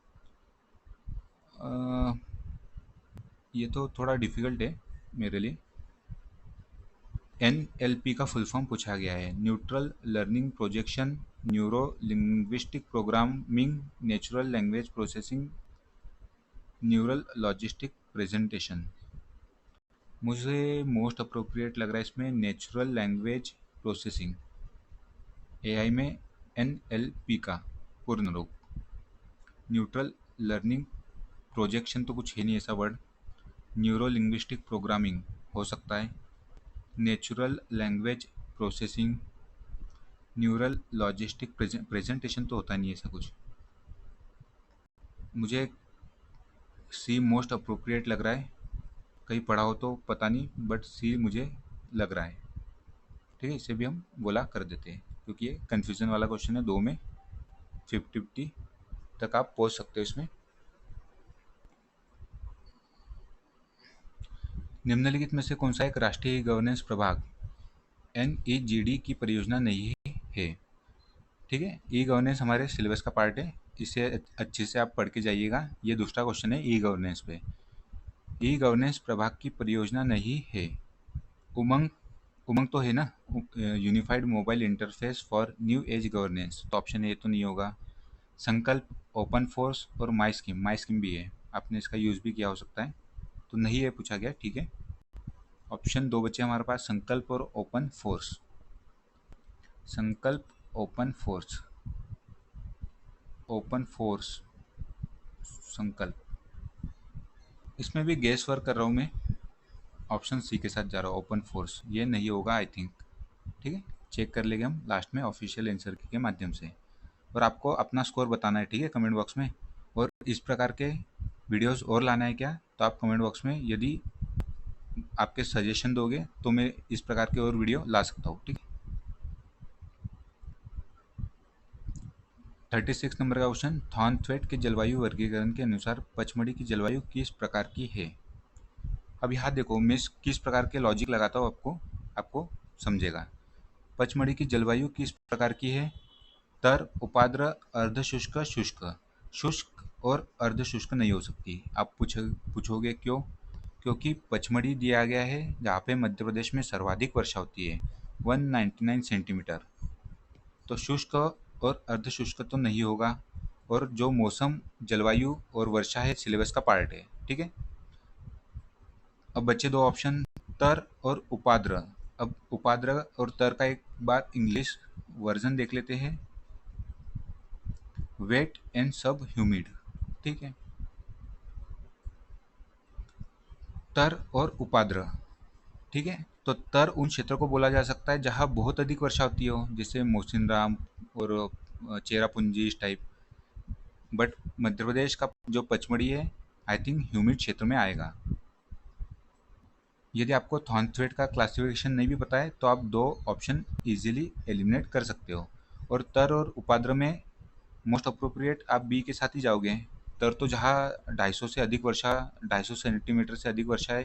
ये तो थोड़ा डिफिकल्ट है मेरे लिए। एनएलपी का फुल फॉर्म पूछा गया है, neutral learning projection, neuro linguistic programming, natural language processing, neural logistic presentation. मुझे मोस्ट अप्रोप्रिएट लग रहा है इसमें नेचुरल लैंग्वेज प्रोसेसिंग। एआई में एनएलपी का पूर्ण रूप। न्यूट्रल लर्निंग प्रोजेक्शन तो कुछ है नहीं ऐसा वर्ड। न्यूरो लिंग्विस्टिक प्रोग्रामिंग हो सकता है। Natural language processing, neural logistic presentation तो होता नहीं ऐसा कुछ। मुझे सी मोस्ट अप्रोप्रिएट लग रहा है, कहीं पढ़ा हो तो पता नहीं, बट सी मुझे लग रहा है। ठीक है, इसे भी हम गोला कर देते हैं क्योंकि ये कन्फ्यूज़न वाला क्वेश्चन है। दो में 50-50 तक आप पहुंच सकते हो इसमें। निम्नलिखित में से कौन सा एक राष्ट्रीय गवर्नेंस प्रभाग एनईजीडी की परियोजना नहीं है? ठीक है, ई गवर्नेंस हमारे सिलेबस का पार्ट है, इसे अच्छे से आप पढ़ के जाइएगा। ये दूसरा क्वेश्चन है ई गवर्नेंस पे। ई गवर्नेंस प्रभाग की परियोजना नहीं है। उमंग, उमंग तो है ना, unified mobile interface for new age governance, तो ऑप्शन ए तो नहीं होगा। संकल्प, ओपन फोर्स और माई स्कीम भी है, आपने इसका यूज़ भी किया हो सकता है, तो नहीं है पूछा गया। ठीक है, ऑप्शन दो बचे हमारे पास, संकल्प और ओपन फोर्स। संकल्प, ओपन फोर्स, ओपन फोर्स, संकल्प। इसमें भी गेस वर्क कर रहा हूँ मैं, ऑप्शन सी के साथ जा रहा हूँ, ओपन फोर्स। ये नहीं होगा आई थिंक। ठीक है, चेक कर लेंगे हम लास्ट में ऑफिशियल आंसर के माध्यम से। और आपको अपना स्कोर बताना है, ठीक है, कमेंट बॉक्स में। और इस प्रकार के वीडियोस और लाना है क्या, तो आप कमेंट बॉक्स में यदि आपके सजेशन दोगे तो मैं इस प्रकार के और वीडियो ला सकता हूँ। ठीक है, 36 नंबर का क्वेश्चन, थॉर्नथ्वेट के जलवायु वर्गीकरण के अनुसार पचमढ़ी की जलवायु किस प्रकार की है? अब यहाँ देखो, मैं किस प्रकार के लॉजिक लगाता हूँ, आपको आपको समझेगा। पचमढ़ी की जलवायु किस प्रकार की है? तर, उपाद्र, अर्धशुष्क, शुष्क। शुष्क और अर्धशुष्क नहीं हो सकती। आप पूछोगे क्यों? क्योंकि पचमढ़ी दिया गया है जहाँ पे मध्य प्रदेश में सर्वाधिक वर्षा होती है, 199 सेंटीमीटर। तो शुष्क और अर्धशुष्क तो नहीं होगा। और जो मौसम, जलवायु और वर्षा है सिलेबस का पार्ट है। ठीक है, अब बचे दो ऑप्शन, तर और उपाद्र। अब उपाद्र और तर का एक बार इंग्लिश वर्जन देख लेते हैं, वेट एंड सब ह्यूमिड। ठीक है, तर और उपाद्र। ठीक है, तो तर उन क्षेत्रों को बोला जा सकता है जहाँ बहुत अधिक वर्षा होती हो, जैसे मोसिनराम और चेरापूंजी इस टाइप। बट मध्य प्रदेश का जो पचमढ़ी है आई थिंक ह्यूमिड क्षेत्र में आएगा। यदि आपको थॉर्नथ्वेट का क्लासिफिकेशन नहीं भी पता है तो आप दो ऑप्शन इजीली एलिमिनेट कर सकते हो। और तर और उपाद्र में मोस्ट अप्रोप्रिएट आप बी के साथ ही जाओगे। तर तो जहाँ 250 से अधिक वर्षा, 250 सेंटीमीटर से अधिक वर्षा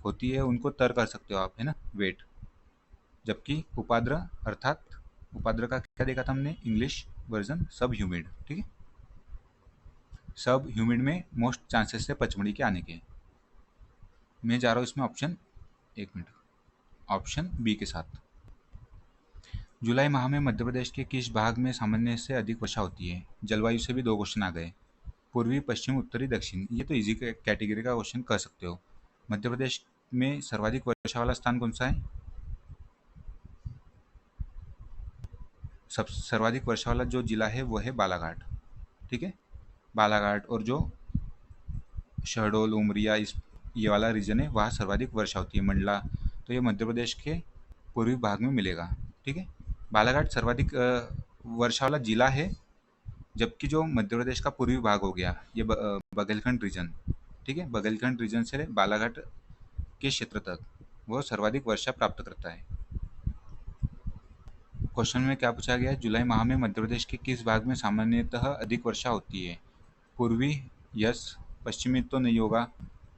होती है उनको तर कर सकते हो आप, है ना, वेट। जबकि उपाद्र, अर्थात उपाद्र का क्या देखा था हमने, इंग्लिश वर्जन सब ह्यूमिड। ठीक है, सब ह्यूमिड में मोस्ट चांसेस है पचमढ़ी के आने के। मैं जा रहा हूँ इसमें ऑप्शन, एक मिनट, ऑप्शन बी के साथ। जुलाई माह में मध्य प्रदेश के किस भाग में सामान्य से अधिक वर्षा होती है? जलवायु से भी 2 क्वेश्चन आ गए। पूर्वी, पश्चिम, उत्तरी, दक्षिण। ये तो इजी कैटेगरी का क्वेश्चन कह सकते हो। मध्य प्रदेश में सर्वाधिक वर्षा वाला स्थान कौन सा है? सब सर्वाधिक वर्षा वाला जो जिला है वो है बालाघाट। ठीक है, बालाघाट और जो शहडोल, उमरिया, इस ये वाला रीजन है वहाँ सर्वाधिक वर्षा होती है, मंडला। तो ये मध्य प्रदेश के पूर्वी भाग में मिलेगा। ठीक है, बालाघाट सर्वाधिक वर्षा वाला जिला है, जबकि जो मध्य प्रदेश का पूर्वी भाग हो गया ये बघेलखंड रीजन। ठीक है, बघेलखंड रीजन से बालाघाट के क्षेत्र तक वो सर्वाधिक वर्षा प्राप्त करता है। क्वेश्चन में क्या पूछा गया है? जुलाई माह में मध्य प्रदेश के किस भाग में सामान्यतः अधिक वर्षा होती है? पूर्वी, यस। पश्चिमी तो नहीं होगा,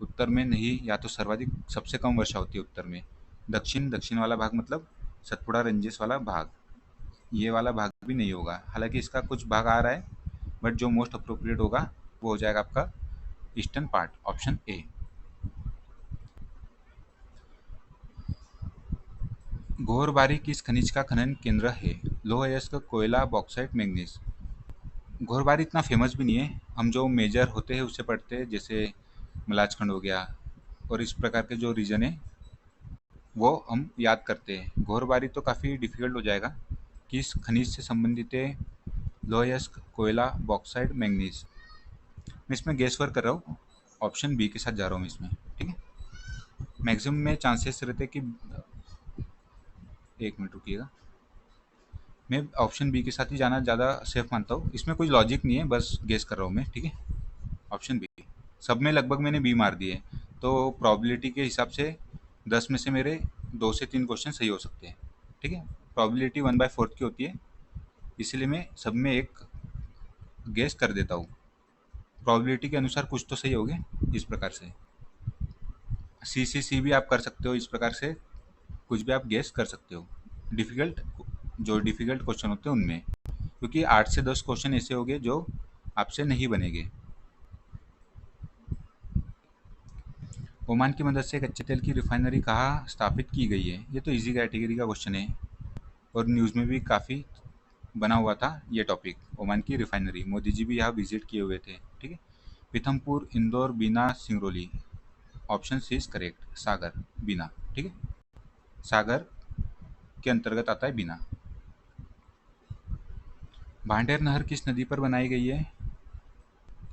उत्तर में नहीं, या तो सर्वाधिक सबसे कम वर्षा होती है उत्तर में। दक्षिण, दक्षिण वाला भाग मतलब सतपुड़ा रेंजेस वाला भाग, ये वाला भाग भी नहीं होगा। हालांकि इसका कुछ भाग आ रहा है, बट जो मोस्ट अप्रोप्रिएट होगा वो हो जाएगा आपका ईस्टर्न पार्ट, ऑप्शन ए। घोरबारी किस खनिज का खनन केंद्र है? लोह अयस्क, कोयला, बॉक्साइट, मैंगनीज। घोरबारी इतना फेमस भी नहीं है, हम जो मेजर होते हैं उससे पढ़ते हैं, जैसे मलाजखंड हो गया और इस प्रकार के जो रीजन है वो हम याद करते हैं। घोरबारी तो काफ़ी डिफिकल्ट हो जाएगा। किस खनिज से संबंधित है? लोह अयस्क, कोयला, बॉक्साइट, मैंगनीज। मैं इसमें गेस वर्क कर रहा हूँ, ऑप्शन बी के साथ जा रहा हूँ इसमें। ठीक है, मैक्सिमम में चांसेस रहते कि, एक मिनट रुकिएगा, मैं ऑप्शन बी के साथ ही जाना ज़्यादा सेफ मानता हूँ। इसमें कोई लॉजिक नहीं है, बस गेस कर रहा हूँ मैं। ठीक है, ऑप्शन बी। सब में लगभग मैंने बी मार दिए, तो प्रोबेबिलिटी के हिसाब से 10 में से मेरे 2 से 3 क्वेश्चन सही हो सकते हैं। ठीक है, प्रोबेबिलिटी 1/4 की होती है, इसीलिए मैं सब में एक गेस कर देता हूँ। प्रोबेबिलिटी के अनुसार कुछ तो सही होगे, इस प्रकार से। सी भी आप कर सकते हो, इस प्रकार से कुछ भी आप गेस कर सकते हो। डिफ़िकल्ट, जो डिफ़िकल्ट क्वेश्चन होते हैं उनमें, क्योंकि 8 से 10 क्वेश्चन ऐसे होंगे जो आपसे नहीं बनेंगे। ओमान की मदद से कच्चे तेल की रिफाइनरी कहाँ स्थापित की गई है? ये तो इजी कैटेगरी का क्वेश्चन है और न्यूज़ में भी काफ़ी बना हुआ था ये टॉपिक। ओमान की रिफाइनरी, मोदी जी भी यहाँ विजिट किए हुए थे। ठीक है, Pithampur, Indore, Bina, Singrauli. Option C is correct, Sagar, Bina. ठीक है, सागर के अंतर्गत आता है बीना। भांडेर नहर किस नदी पर बनाई गई है?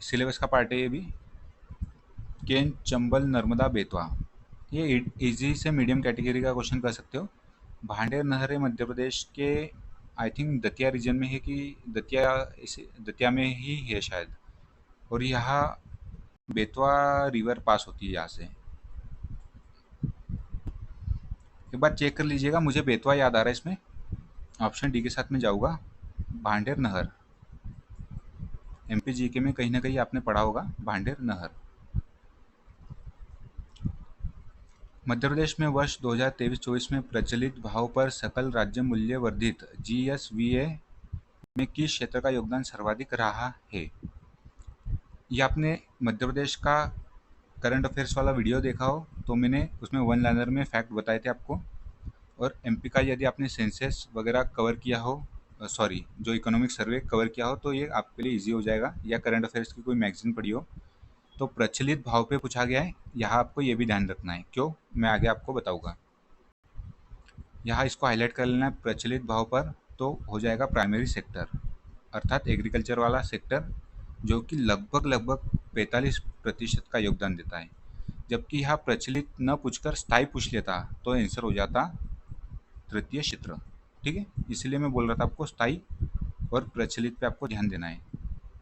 सिलेबस का पार्ट है ये भी। केन, चंबल, नर्मदा, बेतवा। ये इजी से मीडियम कैटेगरी का क्वेश्चन कर सकते हो। भांडेर नहर है मध्य प्रदेश के, आई थिंक दतिया रीजन में है कि दतिया, इसे दतिया में ही है शायद, और यहाँ बेतवा रिवर पास होती है यहाँ से। एक बार चेक कर लीजिएगा, मुझे बेतवा याद आ रहा है इसमें। ऑप्शन डी के साथ में जाऊँगा, भांडेर नहर। एमपी जीके में कहीं ना कहीं आपने पढ़ा होगा भांडेर नहर। मध्य प्रदेश में वर्ष 2023-24 में प्रचलित भाव पर सकल राज्य मूल्य वर्धित जीएसवीए में किस क्षेत्र का योगदान सर्वाधिक रहा है? ये आपने मध्य प्रदेश का करंट अफेयर्स वाला वीडियो देखा हो तो मैंने उसमें वन लाइनर में फैक्ट बताए थे आपको। और एमपी का यदि आपने सेंसस वगैरह कवर किया हो, सॉरी जो इकोनॉमिक सर्वे कवर किया हो, तो ये आपके लिए इजी हो जाएगा, या करंट अफेयर्स की कोई मैगजीन पढ़ी हो। तो प्रचलित भाव पे पूछा गया है, यहाँ आपको ये भी ध्यान रखना है। क्यों, मैं आगे आपको बताऊंगा। यहाँ इसको हाईलाइट कर लेना है प्रचलित भाव पर, तो हो जाएगा प्राइमरी सेक्टर, अर्थात एग्रीकल्चर वाला सेक्टर, जो कि लगभग लगभग 45% का योगदान देता है। जबकि यहाँ प्रचलित न पूछकर स्थायी पूछ लेता तो आंसर हो जाता तृतीय क्षेत्र। ठीक है, इसलिए मैं बोल रहा था आपको स्थायी और प्रचलित पे आपको ध्यान देना है।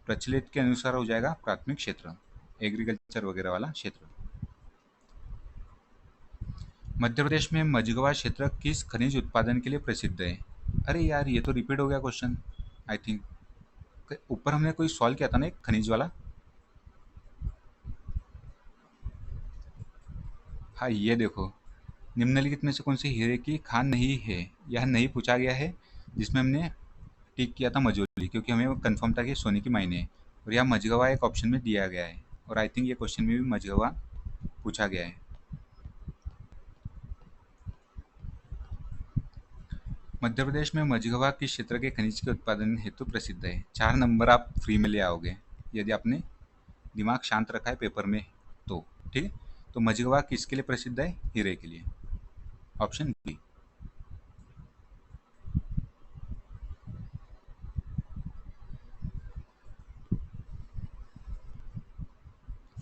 प्रचलित के अनुसार हो जाएगा प्राथमिक क्षेत्र, एग्रीकल्चर वगैरह वाला क्षेत्र। मध्य प्रदेश में मझगवा क्षेत्र किस खनिज उत्पादन के लिए प्रसिद्ध है? अरे यार, ये तो रिपीट हो गया क्वेश्चन आई थिंक। ऊपर हमने कोई सॉल्व किया था ना एक खनिज वाला। हाँ, ये देखो, निम्नलिखित में से कौन सी हीरे की खान नहीं है? यह नहीं पूछा गया है, जिसमें हमने टिक किया था मजूली, क्योंकि हमें कंफर्म था कि सोने की मायने है। और यहाँ मझगवा एक ऑप्शन में दिया गया है, और आई थिंक ये क्वेश्चन में भी मझगवा पूछा गया है। मध्य प्रदेश में मझगवा किस क्षेत्र के खनिज के उत्पादन हेतु प्रसिद्ध है? 4 नंबर आप फ्री में ले आओगे यदि आपने दिमाग शांत रखा है पेपर में तो। ठीक है, तो मझगवा किसके लिए प्रसिद्ध है? हीरे के लिए। Option B.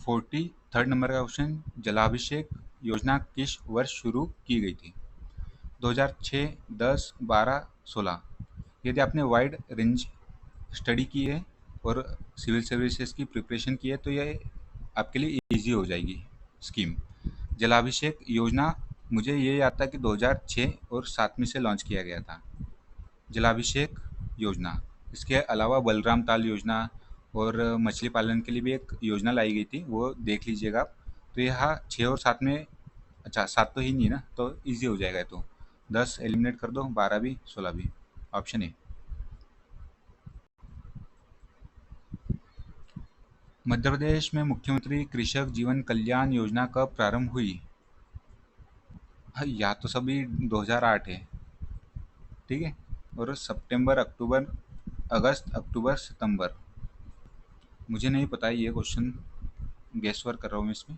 43rd नंबर का क्वेश्चन, जलाभिषेक योजना किस वर्ष शुरू की गई थी? 2006, 10, 12, 16। यदि आपने वाइड रेंज स्टडी की है और सिविल सर्विसेज की प्रिपरेशन की है तो ये आपके लिए इजी हो जाएगी स्कीम। जलाभिषेक योजना मुझे ये याद था कि 2006 और 7 में से लॉन्च किया गया था जलाभिषेक योजना। इसके अलावा बलराम ताल योजना और मछली पालन के लिए भी एक योजना लाई गई थी, वो देख लीजिएगा आप। तो यहाँ 6 और 7 में, अच्छा 7 तो ही नहीं ना, तो इजी हो जाएगा। तो 10 एलिमिनेट कर दो, 12 भी 16 भी। Option A. मध्य प्रदेश में मुख्यमंत्री कृषक जीवन कल्याण योजना कब प्रारंभ हुई? हाँ, या तो सभी 2008 है, ठीक है, और सितंबर, अक्टूबर, अगस्त, अक्टूबर, सितंबर, मुझे नहीं पता है ये क्वेश्चन, गेस वर्क कर रहा हूँ मैं इसमें।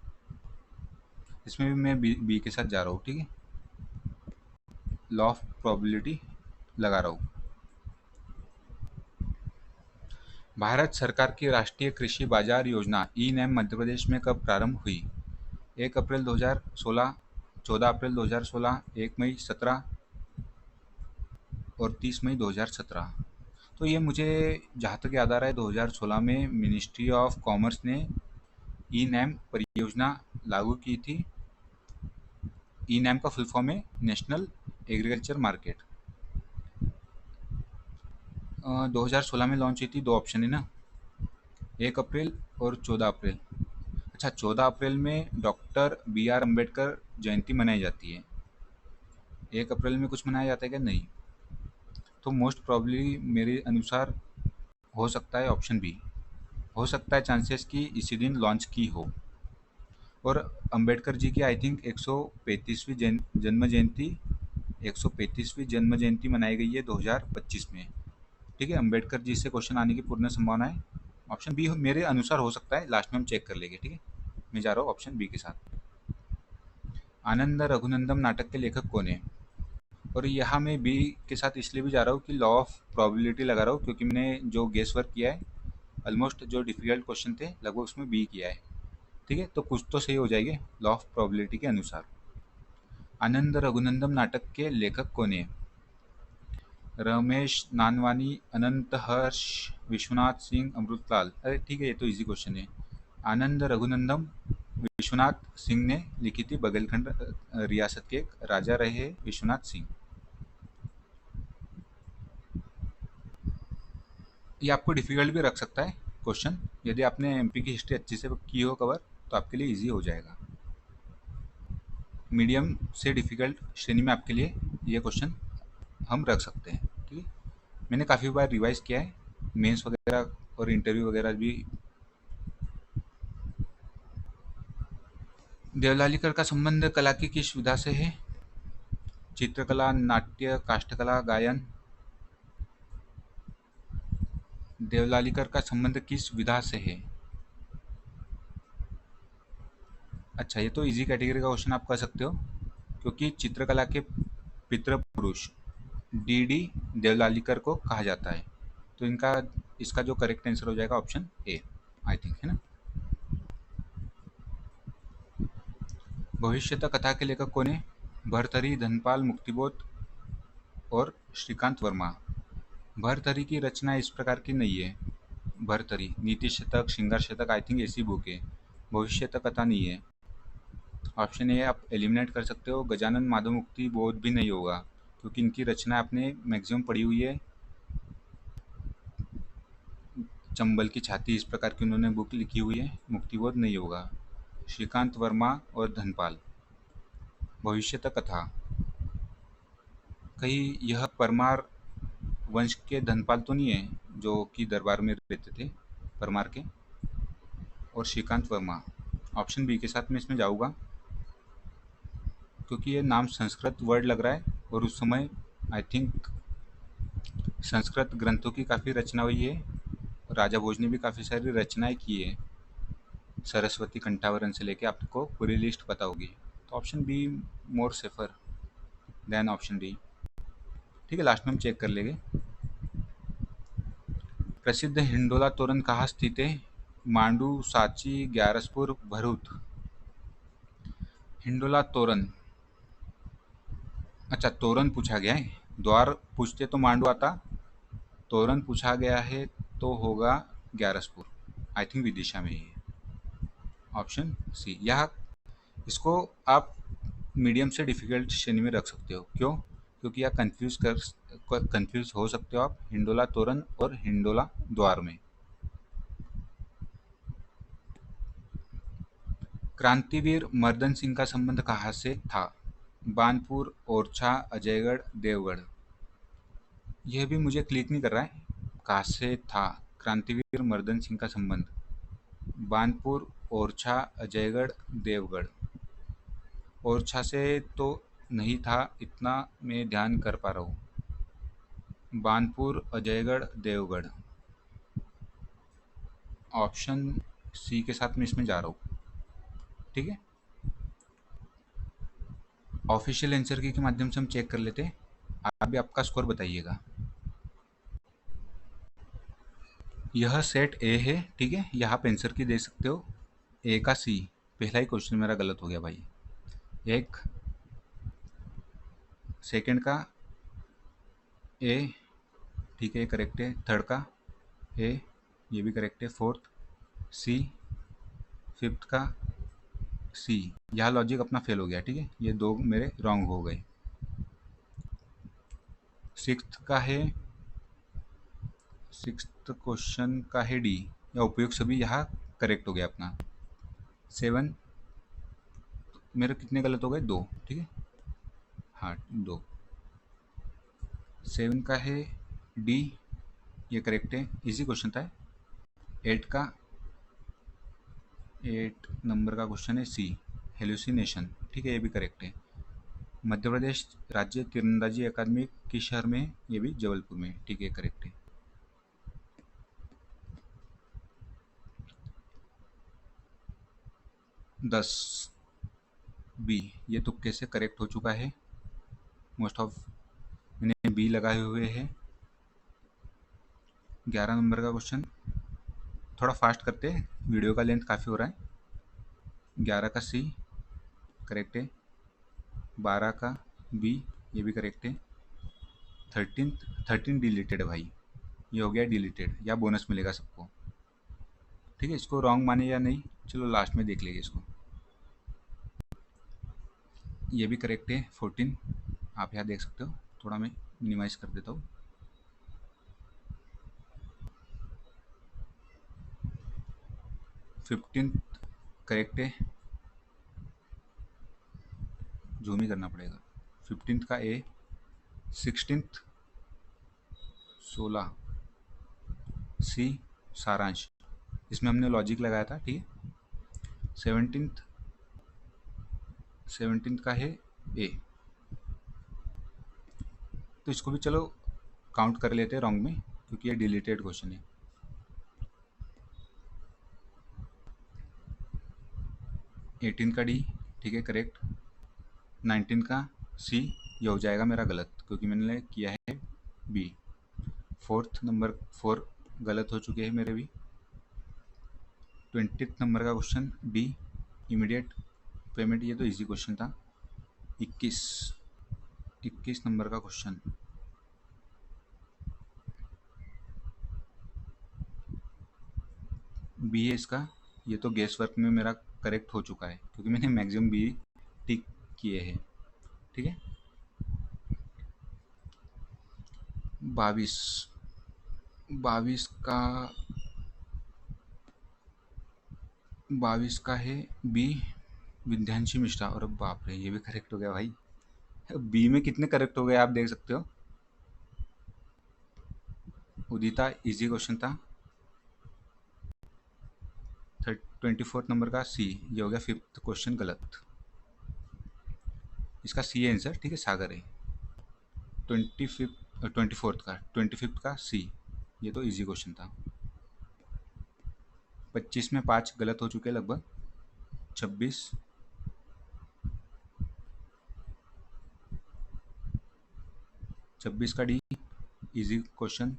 इसमें भी मैं बी के साथ जा रहा हूँ, ठीक है, लॉ ऑफ प्रोबेबिलिटी लगा रहा हूँ। भारत सरकार की राष्ट्रीय कृषि बाजार योजना ई नैम मध्य प्रदेश में कब प्रारंभ हुई? 1 अप्रैल 2016, 14 अप्रैल 2016, 1 मई 17 और 30 मई 2017। तो ये मुझे जहाँ तक याद आ रहा है 2016 में मिनिस्ट्री ऑफ कॉमर्स ने ई नैम परियोजना लागू की थी। ई नैम का फुल फॉर्म है नेशनल एग्रीकल्चर मार्केट। 2016 में लॉन्च हुई थी, 2 ऑप्शन है ना, 1 अप्रैल और 14 अप्रैल। अच्छा, 14 अप्रैल में डॉक्टर बी आर अम्बेडकर जयंती मनाई जाती है। 1 अप्रैल में कुछ मनाया जाता है क्या? नहीं। तो मोस्ट प्रॉब्ली मेरे अनुसार हो सकता है ऑप्शन बी। हो सकता है चांसेस कि इसी दिन लॉन्च की हो। और अंबेडकर जी की आई थिंक 135वीं जन्म जयंती 135वीं जन्म जयंती मनाई गई है 2025 में। ठीक है, अंबेडकर जी से क्वेश्चन आने की पूर्ण संभावना है। ऑप्शन बी मेरे अनुसार हो सकता है, लास्ट में हम चेक कर लेंगे। ठीक है, मैं जा रहा हूँ ऑप्शन बी के साथ। आनंद रघुनंदन नाटक के लेखक कौन है? और यहाँ मैं बी के साथ इसलिए भी जा रहा हूँ कि लॉ ऑफ प्रोबेबिलिटी लगा रहा हूँ, क्योंकि मैंने जो गेस वर्क किया है ऑलमोस्ट जो डिफिकल्ट क्वेश्चन थे लगभग उसमें बी किया है। ठीक है, तो कुछ तो सही हो जाएगी लॉ ऑफ प्रोबेबिलिटी के अनुसार। आनंद रघुनंदन नाटक के लेखक कौन है? रमेश नानवानी, अनंत हर्ष, विश्वनाथ सिंह, अमृतलाल। अरे ठीक है, ये तो इजी क्वेश्चन है। आनंद रघुनंदन विश्वनाथ सिंह ने लिखी थी। बघेलखंड रियासत के एक राजा रहे हैं विश्वनाथ सिंह। ये आपको डिफिकल्ट भी रख सकता है क्वेश्चन, यदि आपने एमपी की हिस्ट्री अच्छे से की हो कवर तो आपके लिए इजी हो जाएगा। मीडियम से डिफिकल्ट श्रेणी में आपके लिए ये क्वेश्चन हम रख सकते हैं। ठीक है, मैंने काफ़ी बार रिवाइज किया है, मेंस वगैरह और इंटरव्यू वगैरह भी। देवलालीकर का संबंध कला की किस विधा से है? चित्रकला, नाट्य, काष्ठकला, गायन। देवलालीकर का संबंध किस विधा से है? अच्छा, ये तो इजी कैटेगरी का क्वेश्चन आप कर सकते हो, क्योंकि चित्रकला के पितृपुरुष डी देवलालीकर को कहा जाता है। तो इसका जो करेक्ट आंसर हो जाएगा ऑप्शन ए, आई थिंक, है ना। भविष्यता कथा के लेखक कौन है? भर्तृहरि, धनपाल, मुक्तिबोध और श्रीकांत वर्मा। भर्तृहरि की रचना इस प्रकार की नहीं है। भर्तृहरि नीति शतक, श्रृंगार शतक आई थिंक ऐसी बुक है, भविष्यता कथा नहीं है। ऑप्शन ए आप एलिमिनेट कर सकते हो। गजानन माधव मुक्ति बोध भी नहीं होगा, क्योंकि इनकी रचना आपने मैक्सिमम पढ़ी हुई है। चंबल की छाती इस प्रकार की उन्होंने बुक लिखी हुई है। मुक्तिबोध नहीं होगा। श्रीकांत वर्मा और धनपाल। भविष्यता कथा, कहीं यह परमार वंश के धनपाल तो नहीं है जो कि दरबार में रहते थे? परमार के, और श्रीकांत वर्मा। ऑप्शन बी के साथ मैं इसमें जाऊँगा, क्योंकि ये नाम संस्कृत वर्ड लग रहा है और उस समय आई थिंक संस्कृत ग्रंथों की काफ़ी रचना हुई है। राजा भोज ने भी काफ़ी सारी रचनाएं की है, सरस्वती कंठावरन से लेके आपको पूरी लिस्ट पता होगी। तो option be more safer than option D. ठीक है, लास्ट में हम चेक कर लेंगे। प्रसिद्ध हिंडोला तोरण कहाँ स्थित है? मांडू, सांची, ग्यारसपुर, भरूच। हिंडोला तोरण, अच्छा तोरण पूछा गया है, द्वार पूछते तो मांडू आता, तोरण पूछा गया है तो होगा ग्यारसपुर, आई थिंक विदिशा में ही है। Option C. यह इसको आप मीडियम से डिफिकल्ट श्रेणी में रख सकते हो। क्यों? क्योंकि यह कंफ्यूज हो सकते हो आप हिंडोला तोरण और हिंडोला द्वार में। क्रांतिवीर मर्दन सिंह का संबंध कहाँ से था? बानपुर, ओरछा, अजयगढ़, देवगढ़। यह भी मुझे क्लिक नहीं कर रहा है, कहाँ से था क्रांतिवीर मर्दन सिंह का संबंध? बानपुर, ओरछा, अजयगढ़, देवगढ़। ओरछा से तो नहीं था, इतना मैं ध्यान कर पा रहा हूँ। बानपुर, अजयगढ़, देवगढ़। ऑप्शन सी के साथ मैं इसमें जा रहा हूँ। ठीक है, ऑफिशियल आंसर की के माध्यम से हम चेक कर लेते हैं। आप भी आपका स्कोर बताइएगा। यह सेट ए है, ठीक है, यहाँ पे आंसर की दे सकते हो। ए का सी, पहला ही क्वेश्चन मेरा गलत हो गया भाई। एक सेकंड का ए, ठीक है, करेक्ट है। थर्ड का ए, ये भी करेक्ट है। फोर्थ सी, फिफ्थ का सी। यहाँ लॉजिक अपना फेल हो गया, ठीक है, ये दो मेरे रॉन्ग हो गए। सिक्स्थ क्वेश्चन का है डी, या उपयोग सभी यहाँ करेक्ट हो गया अपना। 7 मेरे कितने गलत हो गए? 2, ठीक है, हाँ 2। 7 का है डी, ये करेक्ट है, इजी क्वेश्चन था। 8 नंबर का क्वेश्चन है सी, हेलुसिनेशन, ठीक है, ये भी करेक्ट है। मध्य प्रदेश राज्य तीरंदाजी अकादमी किस शहर में है? ये भी जबलपुर में, ठीक है, करेक्ट है। 10 बी, ये तुक्के से करेक्ट हो चुका है। मोस्ट ऑफ मैंने बी लगाए हुए हैं। 11 नंबर का क्वेश्चन, थोड़ा फास्ट करते हैं, वीडियो का लेंथ काफ़ी हो रहा है। 11 का सी करेक्ट है। 12 का बी, ये भी करेक्ट है। 13 डिलीटेड है भाई, ये हो गया डिलीटेड, या बोनस मिलेगा सबको। ठीक है, इसको रॉन्ग माने या नहीं, चलो लास्ट में देख लेंगे इसको। ये भी करेक्ट है। 14 आप यहाँ देख सकते हो, थोड़ा मैं मिनिमाइज कर देता हूँ। फिफ्टीन करेक्ट है, जूम ही करना पड़ेगा। 15 का ए। 16 16 सी, सारांश, इसमें हमने लॉजिक लगाया था, ठीक है। 17 का है ए, तो इसको भी चलो काउंट कर लेते हैं रॉन्ग में, क्योंकि ये डिलीटेड क्वेश्चन है। 18 का डी, ठीक है, करेक्ट। 19 का सी, ये हो जाएगा मेरा गलत, क्योंकि मैंने किया है बी। फोर्थ नंबर 4 गलत हो चुके हैं मेरे भी। 20 नंबर का क्वेश्चन डी, इमीडिएट पेमेंट, ये तो इजी क्वेश्चन था। 21 नंबर का क्वेश्चन, बी है इसका, ये तो गेस वर्क में मेरा करेक्ट हो चुका है, क्योंकि मैंने मैक्सिमम बी टिक किए हैं, ठीक है। 22 का है बी, विद्यांशी मिश्रा, और बाप रे ये भी करेक्ट हो गया भाई। बी में कितने करेक्ट हो गए आप देख सकते हो। उदिता, इजी क्वेश्चन था। 24 नंबर का सी, ये हो गया 5th क्वेश्चन गलत। इसका सी है आंसर, ठीक है, सागर है। 24 का सी, ये तो इजी क्वेश्चन था। 25 में 5 गलत हो चुके लगभग। 26 का डी, इजी क्वेश्चन।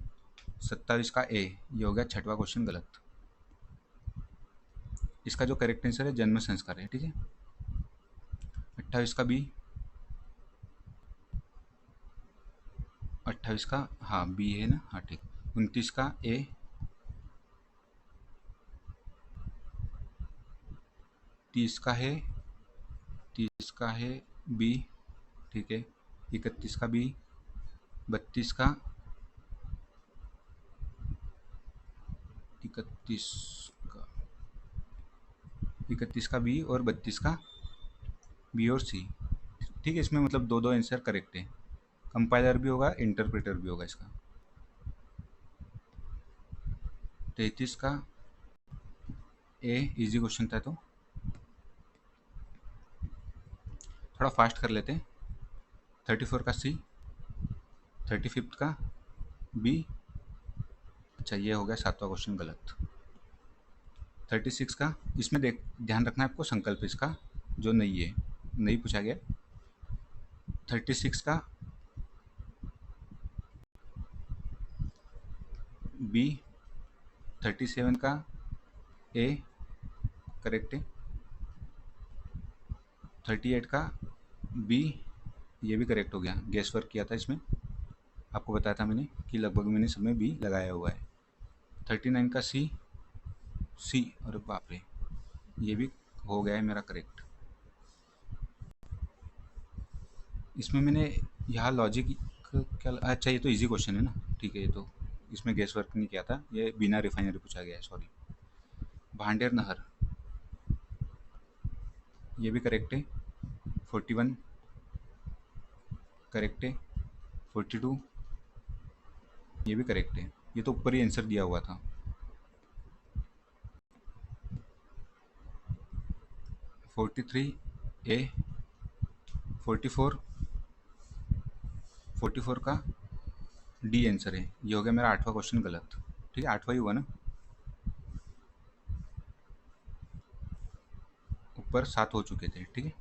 27 का ए, ये हो गया 6वां क्वेश्चन गलत। इसका जो करेक्ट आंसर है जन्म संस्कार है, ठीक है। 28 का बी, 28 का हाँ बी है ना, हाँ ठीक। 29 का ए, 30 का है, 30 का है बी, ठीक है। 31 का बी, 32 का, 31 का, 31 का बी और 32 का बी और सी, ठीक है। इसमें मतलब दो दो आंसर करेक्ट है। कंपाइलर भी होगा, इंटरप्रेटर भी होगा इसका। 33 का ए, इजी क्वेश्चन था तो थोड़ा फास्ट कर लेते हैं। 34 का सी, 35 का बी, अच्छा ये हो गया 7वां क्वेश्चन गलत। 36 का, इसमें देख ध्यान रखना है आपको संकल्प इसका जो नहीं है, नहीं पूछा गया। 36 का बी, 37 का ए करेक्ट है। 38 का बी, ये भी करेक्ट हो गया। गैस वर्क किया था इसमें, आपको बताया था मैंने कि लगभग मैंने सब में बी लगाया हुआ है। 39 का सी, अरे बाप रे, ये भी हो गया है मेरा करेक्ट। इसमें मैंने यहाँ लॉजिक क्या, अच्छा ये तो इजी क्वेश्चन है ना, ठीक है। ये तो इसमें गैस वर्क नहीं किया था, ये बिना रिफाइनरी पूछा गया है, सॉरी। भांडेर नहर, ये भी करेक्ट है। 41 करेक्ट है। 42 ये भी करेक्ट है, ये तो ऊपर ही आंसर दिया हुआ था। 43 ए, 44 का डी आंसर है। ये हो गया मेरा 8वां क्वेश्चन गलत, ठीक है। 8वां ही हुआ ना, ऊपर 7 हो चुके थे, ठीक है।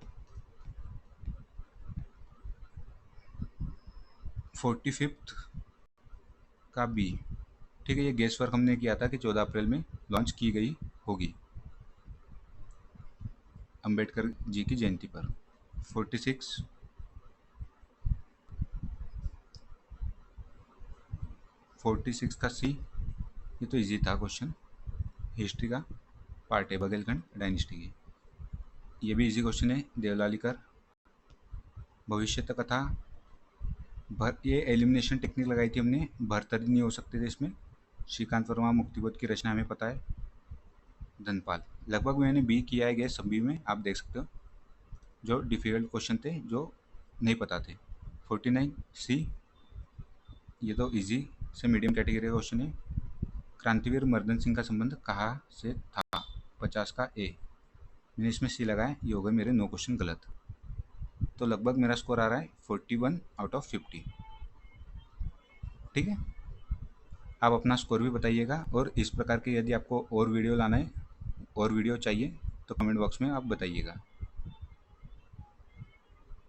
45 का बी, ठीक है। ये गेस वर्क हमने किया था कि 14 अप्रैल में लॉन्च की गई होगी अंबेडकर जी की जयंती पर। 46 का सी, ये तो इजी था क्वेश्चन, हिस्ट्री का पार्ट है, बघेलखंड डायनेस्टी की। ये भी इजी क्वेश्चन है। देवलालीकर, भविष्यत कथा, ये एलिमिनेशन टेक्निक लगाई थी हमने, भरतरी नहीं हो सकते थे इसमें। श्रीकांत वर्मा, मुक्तिबोध की रचना हमें पता है। धनपाल, लगभग मैंने बी किया है गैस सभी में, आप देख सकते हो। जो डिफिकल्ट क्वेश्चन थे जो नहीं पता थे। 49 सी, ये तो इजी से मीडियम कैटेगरी का क्वेश्चन है। क्रांतिवीर मर्दन सिंह का संबंध कहाँ से था? 50 का ए, मैंने इसमें सी लगाया, ये हो गए मेरे 9 क्वेश्चन गलत। तो लगभग मेरा स्कोर आ रहा है 41 आउट ऑफ 50, ठीक है। आप अपना स्कोर भी बताइएगा, और इस प्रकार के यदि आपको और वीडियो लाना है, और वीडियो चाहिए तो कमेंट बॉक्स में आप बताइएगा।